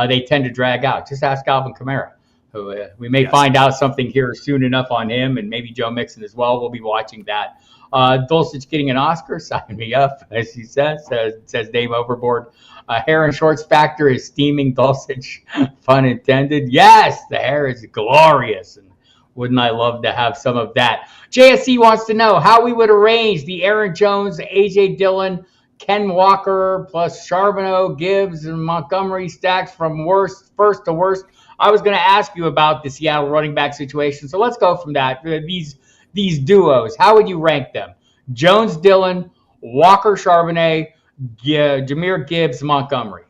they tend to drag out. Just ask Alvin Kamara, who we may find out something here soon enough on him, and maybe Joe Mixon as well. We'll be watching that. Dulcich getting an Oscar, sign me up, as he says Dave Overboard. Hair and shorts factor is steaming Dulcich, pun intended. Yes, the hair is glorious, and wouldn't I love to have some of that? JSC wants to know how we would arrange the Aaron Jones, AJ Dillion, Ken Walker, plus Charbonneau, Gibbs, and Montgomery stacks from first to worst. I was going to ask you about the Seattle running back situation, so let's go from that. These duos, how would you rank them? Jones, Dillion, Walker, Charbonnet, Jahmyr Gibbs, Montgomery.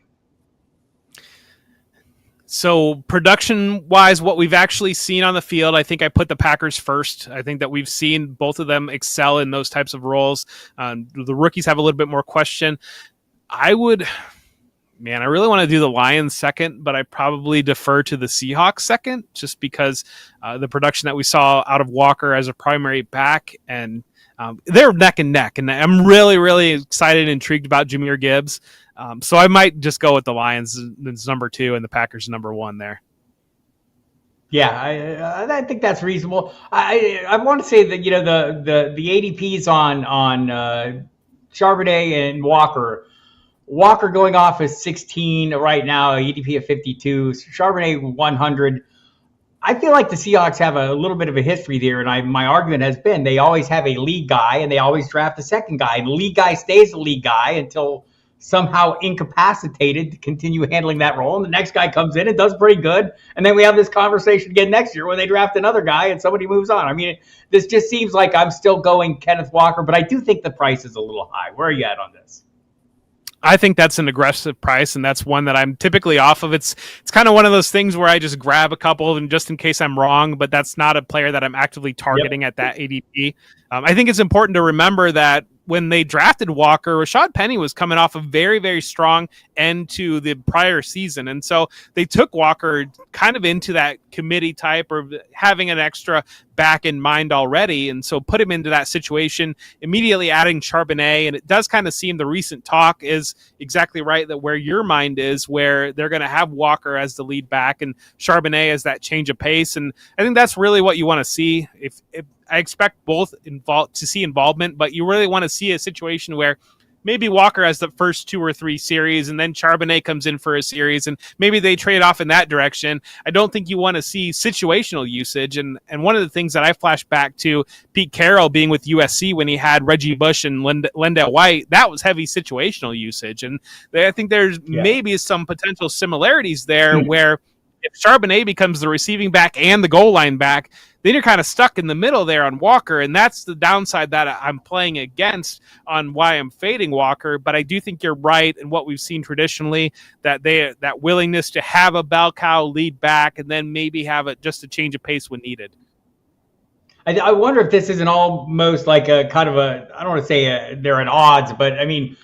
So production-wise, what we've actually seen on the field, I think I put the Packers first. I think that we've seen both of them excel in those types of roles. The rookies have a little bit more question. I really want to do the Lions second, but I probably defer to the Seahawks second, just because the production that we saw out of Walker as a primary back, and they're neck and neck. And I'm really, really excited and intrigued about Jahmyr Gibbs. So I might just go with the Lions as number 2 and the Packers number 1 there. Yeah, I think that's reasonable. I want to say that the ADPs on Charbonnet and Walker. Walker going off as 16 right now, ADP of 52. Charbonnet 100. I feel like the Seahawks have a little bit of a history there, and my argument has been they always have a lead guy and they always draft a second guy. And the lead guy stays the lead guy until somehow incapacitated to continue handling that role. And the next guy comes in and does pretty good. And then we have this conversation again next year when they draft another guy and somebody moves on. I mean, this just seems like I'm still going Kenneth Wallker, but I do think the price is a little high. Where are you at on this? I think that's an aggressive price, and that's one that I'm typically off of. It's kind of one of those things where I just grab a couple and just in case I'm wrong, but that's not a player that I'm actively targeting at that ADP. I think it's important to remember that when they drafted Walker, Rashod Penny was coming off a very, very strong end to the prior season. And so they took Walker kind of into that committee type or having an extra back in mind already. And so put him into that situation, immediately adding Charbonnet. And it does kind of seem the recent talk is exactly right, that where your mind is, where they're going to have Walker as the lead back and Charbonnet as that change of pace. And I think that's really what you want to see. If I expect both to see involvement, but you really want to see a situation where maybe Walker has the first 2 or 3 series and then Charbonnet comes in for a series and maybe they trade off in that direction. I don't think you want to see situational usage. And one of the things that I flash back to Pete Carroll being with USC when he had Reggie Bush and Lendell White, that was heavy situational usage. And I think there's maybe some potential similarities there where if Charbonnet becomes the receiving back and the goal line back, then you're kind of stuck in the middle there on Walker, and that's the downside that I'm playing against on why I'm fading Walker. But I do think you're right in what we've seen traditionally, that that willingness to have a bell cow lead back and then maybe have just a change of pace when needed. I wonder if this isn't almost like a kind of I don't want to say they're at odds, but I mean,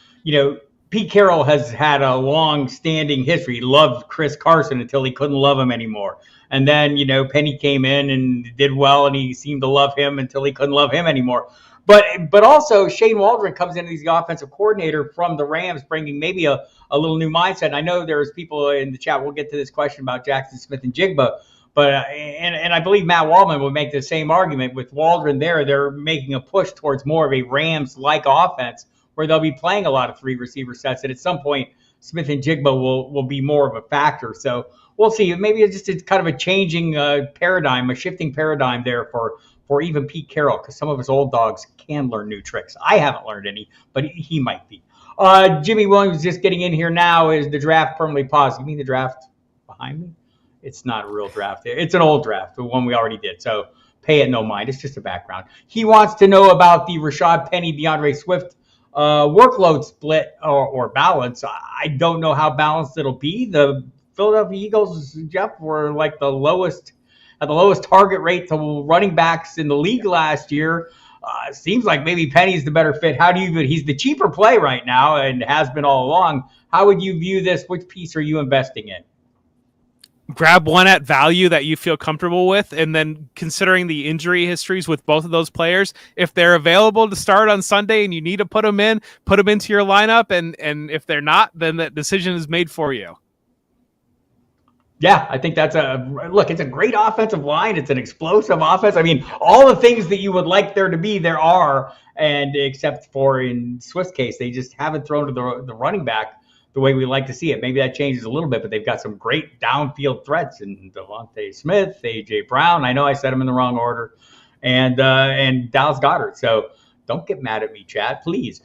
Pete Carroll has had a long-standing history. He loved Chris Carson until he couldn't love him anymore. And then, Penny came in and did well, and he seemed to love him until he couldn't love him anymore. But also, Shane Waldron comes in as the offensive coordinator from the Rams, bringing maybe a little new mindset. And I know there's people in the chat. We'll get to this question about Jackson Smith-Njigba. But and I believe Matt Waldman would make the same argument with Waldron there. They're making a push towards more of a Rams-like offense, where they'll be playing a lot of 3 receiver sets. And at some point, Smith-Njigba will be more of a factor. So we'll see. Maybe it's just kind of a changing paradigm, a shifting paradigm there for even Pete Carroll, because some of his old dogs can learn new tricks. I haven't learned any, but he might be. Jimmy Williams just getting in here now. Is the draft permanently paused? You mean the draft behind me? It's not a real draft. It's an old draft, the one we already did. So pay it no mind. It's just a background. He wants to know about the Rashad Penny, DeAndre Swift workload split or balance. I don't know how balanced it'll be. The Philadelphia Eagles, Jeff, were like at the lowest target rate to running backs in the league last year. Seems like maybe Penny's the better fit. How do you view it? He's the cheaper play right now and has been all along. How would you view this? Which piece are you investing in? grab one at value that you feel comfortable with, and then considering the injury histories with both of those players, if they're available to start on Sunday and you need to put them into your lineup, and if they're not, then that decision is made for you. Yeah, I think that's it's a great offensive line. It's an explosive offense. I mean, all the things that you would like there to be, there are, and except for in Swift's case, they just haven't thrown to the running back the way we like to see it. Maybe that changes a little bit, but they've got some great downfield threats in Devontae Smith, AJ Brown. I know I said them in the wrong order, and Dallas Goedert. So don't get mad at me, Chad, please.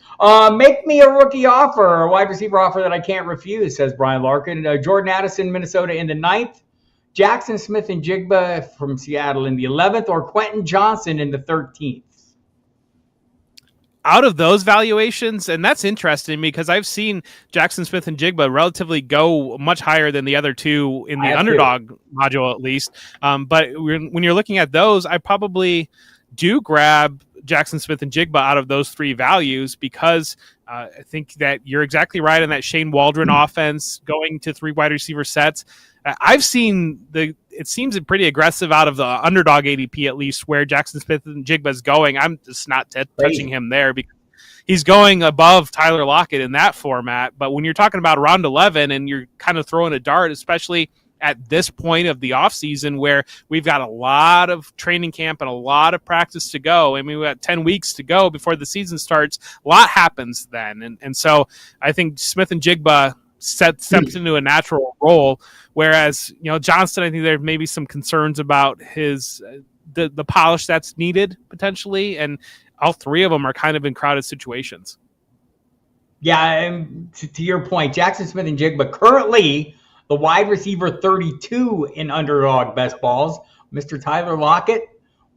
Make me a rookie offer, a wide receiver offer that I can't refuse, says Brian Larkin. Jordan Addison, Minnesota in the 9th. Jackson Smith-Njigba from Seattle in the 11th, or Quentin Johnson in the 13th. Out of those valuations, and that's interesting because I've seen Jackson Smith-Njigba relatively go much higher than the other two in the underdog module, at least. But when you're looking at those, I probably do grab Jackson Smith-Njigba out of those three values because I think that you're exactly right in that Shane Waldron offense going to three wide receiver sets. I've seen it seems pretty aggressive out of the underdog ADP, at least where Jackson Smith-Njigba is going. I'm just not touching him there because he's going above Tyler Lockett in that format. But when you're talking about round 11 and you're kind of throwing a dart, especially at this point of the offseason where we've got a lot of training camp and a lot of practice to go. I mean, we've got 10 weeks to go before the season starts. A lot happens then. And so I think Smith-Njigba steps into a natural role, whereas Johnston, I think there may be some concerns about his the polish that's needed potentially, and all three of them are kind of in crowded situations. Yeah, and to your point, Jackson Smith-Njigba currently the wide receiver 32 in underdog best balls. Mr. Tyler Lockett,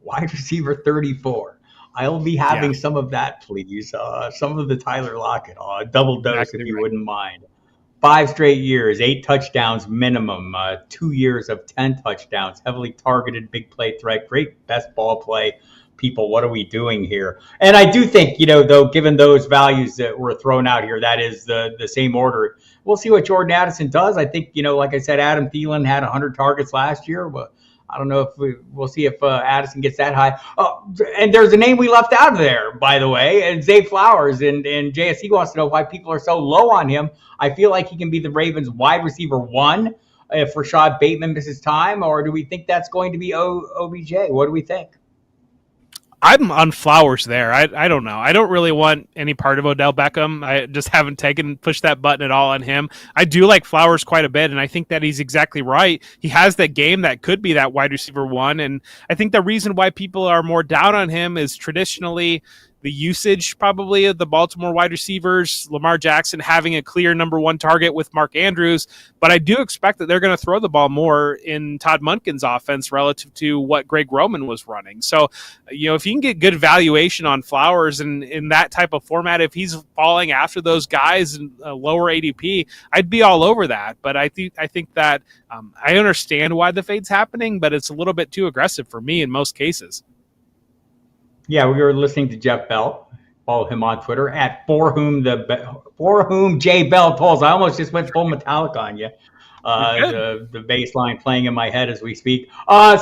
wide receiver 34. I'll be having some of that, please. Some of the Tyler Lockett, double dose exactly if you wouldn't mind. 5 straight years, 8 touchdowns minimum, 2 years of 10 touchdowns, heavily targeted, big play threat, great best ball play. People, what are we doing here? And I do think, though, given those values that were thrown out here, that is the same order. We'll see what Jordan Addison does. I think, like I said, Adam Thielen had 100 targets last year, but I don't know if we'll see if Addison gets that high. And there's a name we left out of there, by the way, and Zay Flowers. And JSE wants to know why people are so low on him. I feel like he can be the Ravens wide receiver 1 if Rashod Bateman misses time, or do we think that's going to be OBJ? What do we think? I'm on Flowers there. I don't know. I don't really want any part of Odell Beckham. I just haven't pushed that button at all on him. I do like Flowers quite a bit, and I think that he's exactly right. He has that game that could be that wide receiver 1, and I think the reason why people are more down on him is traditionally the usage probably of the Baltimore wide receivers, Lamar Jackson having a clear number 1 target with Mark Andrews. But I do expect that they're going to throw the ball more in Todd Monken's offense relative to what Greg Roman was running. So, if you can get good valuation on Flowers and in that type of format, if he's falling after those guys in a lower ADP, I'd be all over that. But I think that I understand why the fade's happening, but it's a little bit too aggressive for me in most cases. Yeah, we were listening to Jeff Bell. Follow him on Twitter at for whom J Bell tolls. I almost just went full Metallica on you. The bass line playing in my head as we speak. Find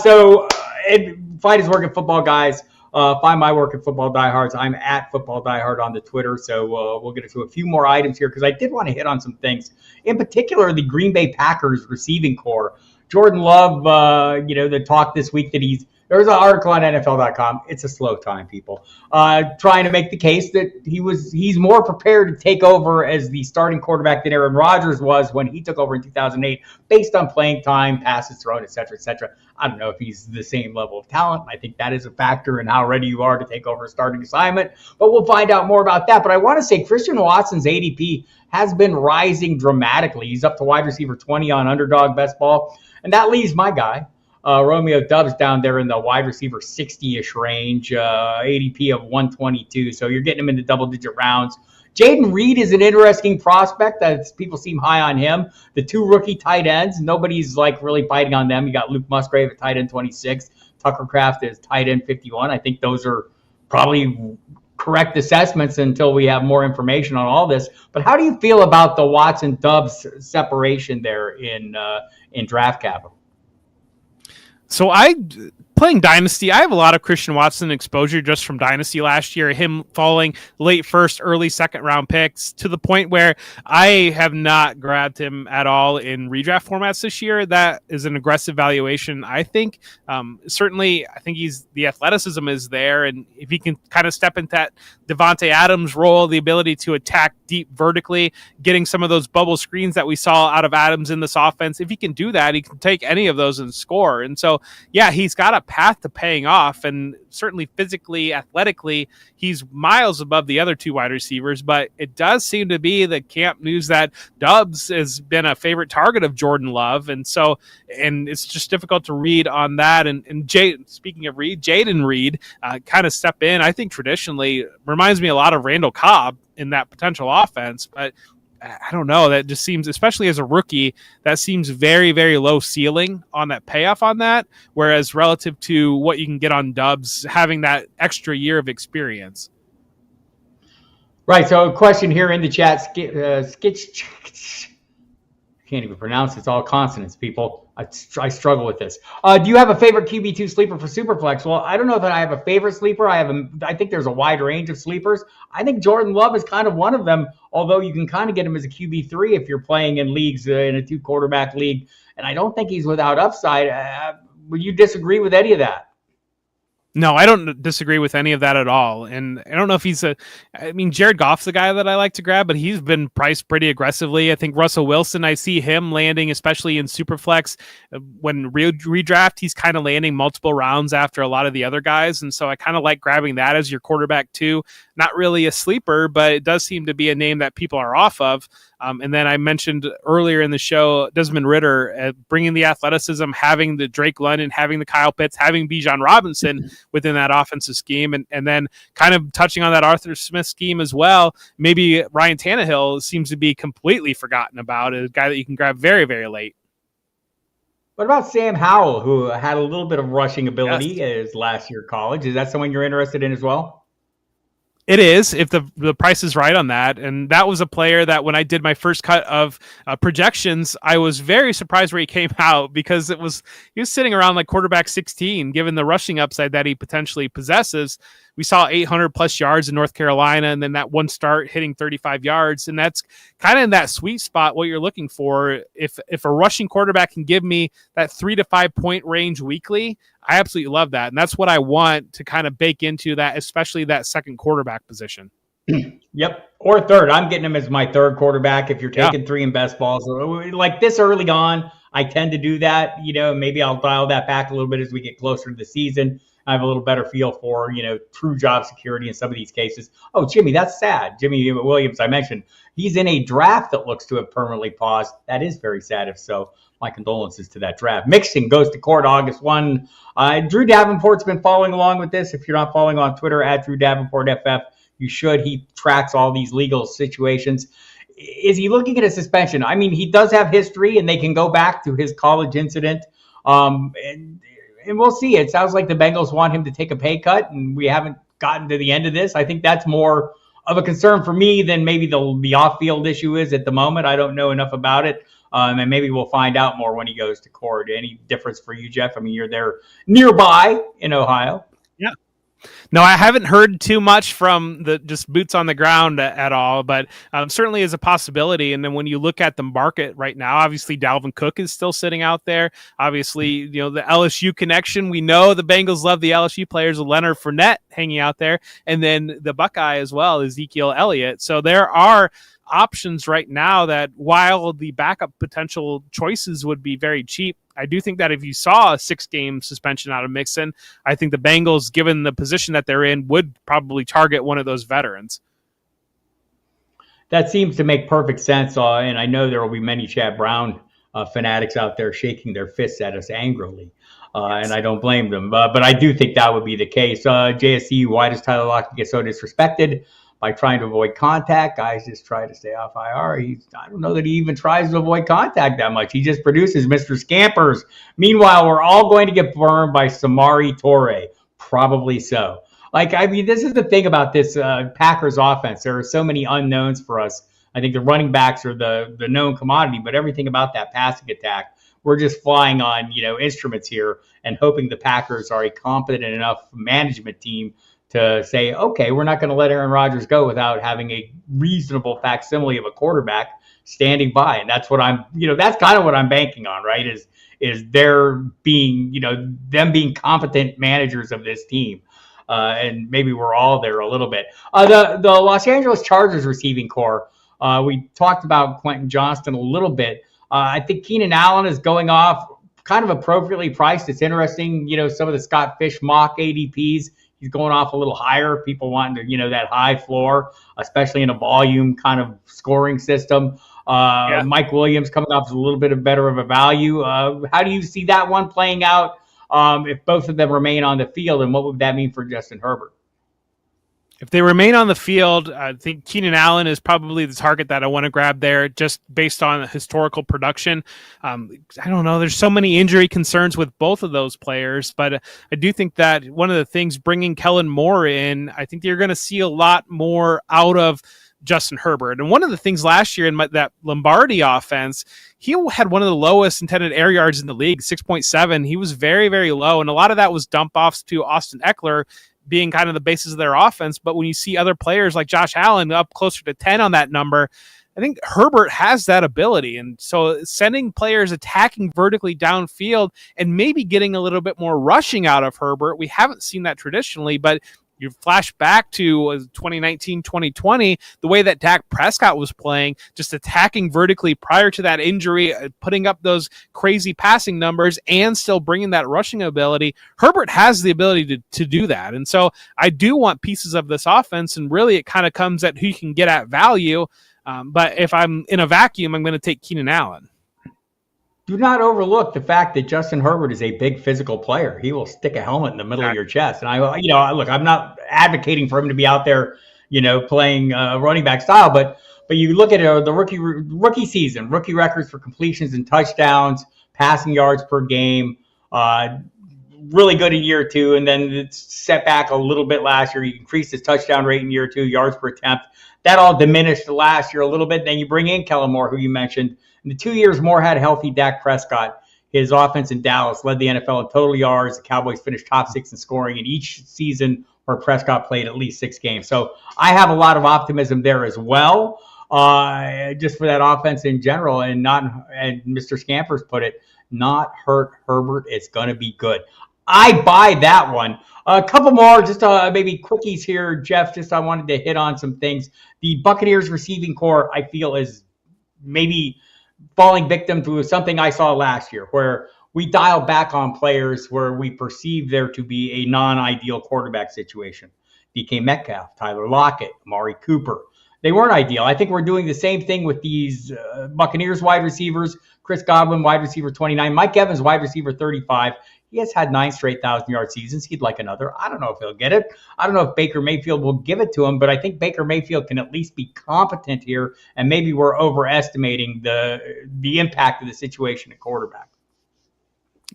his work at football, guys. Find my work at Football Diehards. I'm at Football Diehard on the Twitter. So we'll get into a few more items here because I did want to hit on some things. In particular, the Green Bay Packers receiving core. Jordan Love, the talk this week that there's an article on NFL.com. It's a slow time, people. Trying to make the case that he's more prepared to take over as the starting quarterback than Aaron Rodgers was when he took over in 2008, based on playing time, passes thrown, et cetera, et cetera. I don't know if he's the same level of talent. I think that is a factor in how ready you are to take over a starting assignment. But we'll find out more about that. But I want to say Christian Watson's ADP has been rising dramatically. He's up to wide receiver 20 on Underdog Best Ball. And that leaves my guy, Romeo Doubs, down there in the wide receiver 60-ish range, ADP of 122. So you're getting him in the double-digit rounds. Jaden Reed is an interesting prospect. People seem high on him. The 2 rookie tight ends, nobody's really biting on them. You got Luke Musgrave at tight end 26. Tucker Kraft is tight end 51. I think those are probably correct assessments until we have more information on all this. But how do you feel about the Watson Dubs separation there in draft capital? So playing Dynasty, I have a lot of Christian Watson exposure just from Dynasty last year, him falling late first, early second round picks to the point where I have not grabbed him at all in redraft formats this year. That is an aggressive valuation, I think. Certainly, I think the athleticism is there, and if he can kind of step into that Devontae Adams role, the ability to attack deep vertically, getting some of those bubble screens that we saw out of Adams in this offense, if he can do that, he can take any of those and score. And so, yeah, he's got a path to paying off, and certainly physically, athletically, he's miles above the other two wide receivers. But it does seem to be the camp news that Dubs has been a favorite target of Jordan Love, and it's just difficult to read on that. And speaking of Reed, Jaden Reed kind of step in. I think traditionally reminds me a lot of Randall Cobb in that potential offense, but I don't know. That just seems, especially as a rookie, that seems very, very low ceiling on that payoff on that. Whereas relative to what you can get on Dubs, having that extra year of experience. Right. So a question here in the chat, can't even pronounce it. It's all consonants, people. I struggle with this. Do you have a favorite QB2 sleeper for Superflex? Well, I don't know that I have a favorite sleeper. I think there's a wide range of sleepers. I think Jordan Love is kind of one of them, although you can kind of get him as a QB3 if you're playing in leagues, in a 2-quarterback league. And I don't think he's without upside. Would you disagree with any of that? No, I don't disagree with any of that at all. And I don't know if Jared Goff's the guy that I like to grab, but he's been priced pretty aggressively. I think Russell Wilson, I see him landing, especially in Superflex. When redraft, he's kind of landing multiple rounds after a lot of the other guys. And so I kind of like grabbing that as your quarterback too. Not really a sleeper, but it does seem to be a name that people are off of. And then I mentioned earlier in the show, Desmond Ridder, bringing the athleticism, having the Drake London, having the Kyle Pitts, having Bijan Robinson within that offensive scheme. And then kind of touching on that Arthur Smith scheme as well. Maybe Ryan Tannehill seems to be completely forgotten about, a guy that you can grab very, very late. What about Sam Howell, who had a little bit of rushing ability as last year college? Is that someone you're interested in as well? It is, if the price is right on that. And that was a player that when I did my first cut of projections, I was very surprised where he came out, because he was sitting around like quarterback 16, given the rushing upside that he potentially possesses. We saw 800 plus yards in North Carolina, and then that one start hitting 35 yards. And that's kind of in that sweet spot, what you're looking for. If a rushing quarterback can give me that 3 to 5 point range weekly, I absolutely love that. And that's what I want to kind of bake into that, especially that second quarterback position. Yep. Or third. I'm getting him as my third quarterback. If you're taking 3 in best balls, like this early on, I tend to do that. Maybe I'll dial that back a little bit as we get closer to the season. I have a little better feel for, true job security in some of these cases. Oh, Jimmy, that's sad. Jimmy Williams, I mentioned, he's in a draft that looks to have permanently paused. That is very sad. If so, my condolences to that draft. Mixing goes to court August 1. Drew Davenport's been following along with this. If you're not following on Twitter, at Drew Davenport FF, you should. He tracks all these legal situations. Is he looking at a suspension? I mean, he does have history, and they can go back to his college incident. And we'll see. It sounds like the Bengals want him to take a pay cut, and we haven't gotten to the end of this. I think that's more of a concern for me than maybe the off-field issue is at the moment. I don't know enough about it, and maybe we'll find out more when he goes to court. Any difference for you, Jeff? I mean, you're there nearby in Ohio. Yeah. No, I haven't heard too much from the just boots on the ground at all, but certainly is a possibility. And then when you look at the market right now, obviously Dalvin Cook is still sitting out there. Obviously, the LSU connection. We know the Bengals love the LSU players, Leonard Fournette hanging out there, and then the Buckeye as well, Ezekiel Elliott. So there are options right now that, while the backup potential choices would be very cheap, I do think that if you saw a 6-game suspension out of Mixon, I think the Bengals, given the position that they're in, would probably target one of those veterans. That seems to make perfect sense. And I know there will be many Chad Brown fanatics out there shaking their fists at us angrily. And I don't blame them. But I do think that would be the case. JSC, why does Tyler Lockett get so disrespected? By trying to avoid contact. Guys just try to stay off IR. I don't know that he even tries to avoid contact that much. He just produces Mr. Scampers. Meanwhile, we're all going to get burned by Samori Toure. Probably so. Like, I mean, this is the thing about this Packers offense. There are so many unknowns for us. I think the running backs are the known commodity, but everything about that passing attack, we're just flying on, instruments here and hoping the Packers are a competent enough management team to say, okay, we're not going to let Aaron Rodgers go without having a reasonable facsimile of a quarterback standing by. And that's what that's kind of what I'm banking on, right? Is there being, them being competent managers of this team. And maybe we're all there a little bit. The Los Angeles Chargers receiving core, we talked about Quentin Johnson a little bit. I think Keenan Allen is going off kind of appropriately priced. It's interesting, some of the Scott Fish mock ADPs, he's going off a little higher. People wanting to, that high floor, especially in a volume kind of scoring system. Mike Williams coming off a little bit better of a value. How do you see that one playing out if both of them remain on the field, and what would that mean for Justin Herbert? If they remain on the field, I think Keenan Allen is probably the target that I want to grab there, just based on historical production. I don't know. There's so many injury concerns with both of those players, but I do think that one of the things bringing Kellen Moore in, I think you're going to see a lot more out of Justin Herbert. And one of the things last year in that Lombardi offense, he had one of the lowest intended air yards in the league, 6.7. He was very, very low. And a lot of that was dump offs to Austin Eckler being kind of the basis of their offense. But when you see other players like Josh Allen up closer to 10 on that number, I think Herbert has that ability. And so sending players attacking vertically downfield and maybe getting a little bit more rushing out of Herbert, we haven't seen that traditionally, but you flash back to 2019, 2020, the way that Dak Prescott was playing, just attacking vertically prior to that injury, putting up those crazy passing numbers and still bringing that rushing ability. Herbert has the ability to do that. And so I do want pieces of this offense, and really it kind of comes at who you can get at value. But if I'm in a vacuum, I'm going to take Keenan Allen. Do not overlook the fact that Justin Herbert is a big physical player. He will stick a helmet in the middle of your chest. And look, I'm not advocating for him to be out there, playing running back style, but you look at the rookie season, rookie records for completions and touchdowns, passing yards per game, really good in year two, and then it's set back a little bit last year. He increased his touchdown rate in year two, yards per attempt. That all diminished last year a little bit. Then you bring in Kellen Moore, who you mentioned. In the 2 years Moore had healthy Dak Prescott, his offense in Dallas led the NFL in total yards. The Cowboys finished top 6 in scoring in each season where Prescott played at least 6 games. So I have a lot of optimism there as well, just for that offense in general. And Mr. Scampers put it, not hurt Herbert. It's going to be good. I buy that one. A couple more, just maybe quickies here, Jeff. I wanted to hit on some things. The Buccaneers receiving core, I feel, is maybe falling victim to something I saw last year, where we dial back on players where we perceive there to be a non-ideal quarterback situation. DK Metcalf, Tyler Lockett, Amari Cooper. They weren't ideal. I think we're doing the same thing with these Buccaneers wide receivers. Chris Godwin, wide receiver 29. Mike Evans, wide receiver 35. He has had 9 straight 1,000-yard seasons. He'd like another. I don't know if he'll get it. I don't know if Baker Mayfield will give it to him, but I think Baker Mayfield can at least be competent here, and maybe we're overestimating the impact of the situation at quarterback.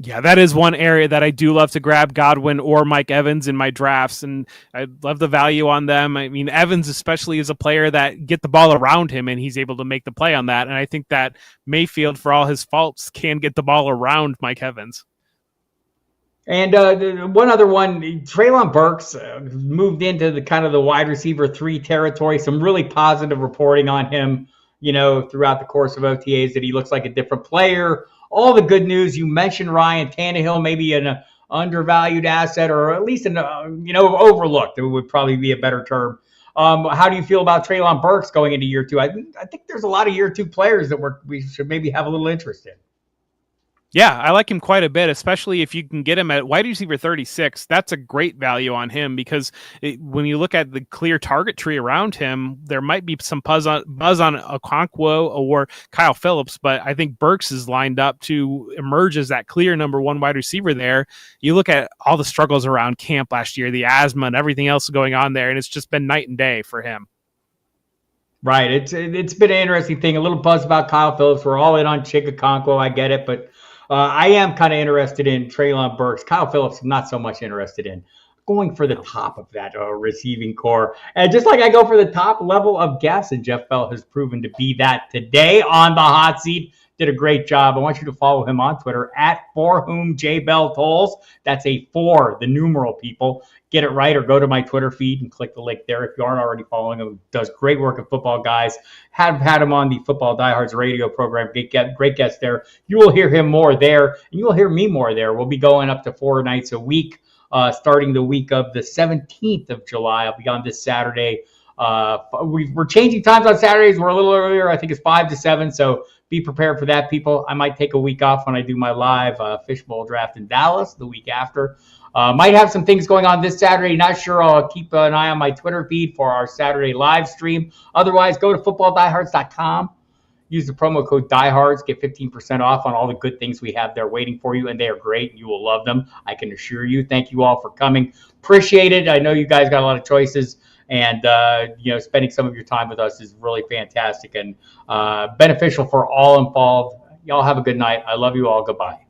Yeah, that is one area that I do love to grab Godwin or Mike Evans in my drafts, and I love the value on them. I mean, Evans especially is a player that get the ball around him, and he's able to make the play on that. And I think that Mayfield, for all his faults, can get the ball around Mike Evans. And one other one, Treylon Burks moved into the kind of the wide receiver 3 territory. Some really positive reporting on him, throughout the course of OTAs, that he looks like a different player. All the good news you mentioned, Ryan Tannehill, maybe an undervalued asset, or at least overlooked. It would probably be a better term. How do you feel about Treylon Burks going into year 2? I think there's a lot of year 2 players that we should maybe have a little interest in. Yeah, I like him quite a bit, especially if you can get him at wide receiver 36. That's a great value on him, because when you look at the clear target tree around him, there might be some buzz on Okonkwo or Kyle Phillips, but I think Burks is lined up to emerge as that clear number 1 wide receiver there. You look at all the struggles around camp last year, the asthma and everything else going on there, and it's just been night and day for him. Right. It's been an interesting thing. A little buzz about Kyle Phillips. We're all in on Okonkwo. I get it, but I am kind of interested in Treylon Burks. Kyle Phillips, I'm not so much interested in. going for the top of that receiving core. And just like I go for the top level of guests, and Jeff Bell has proven to be that today on the hot seat. Did a great job. I want you to follow him on Twitter at @ForWhomJBellTolls. That's a 4, the numeral, people. Get it right, or go to my Twitter feed and click the link there if you aren't already following him. Does great work at Football Guys. Have had him on the Football Diehards radio program. Great guest there. You will hear him more there, and you will hear me more there. We'll be going up to 4 nights a week, starting the week of the 17th of July. I'll be on this Saturday. We're changing times on Saturdays. We're a little earlier. I think it's 5 to 7, so be prepared for that, people. I might take a week off when I do my live fishbowl draft in Dallas the week after. Might have some things going on this Saturday. Not sure. I'll keep an eye on my Twitter feed for our Saturday live stream. Otherwise, go to FootballDiehards.com. Use the promo code DieHards. Get 15% off on all the good things we have there waiting for you, and they are great. You will love them, I can assure you. Thank you all for coming. Appreciate it. I know you guys got a lot of choices, and spending some of your time with us is really fantastic and beneficial for all involved. Y'all have a good night. I love you all. Goodbye.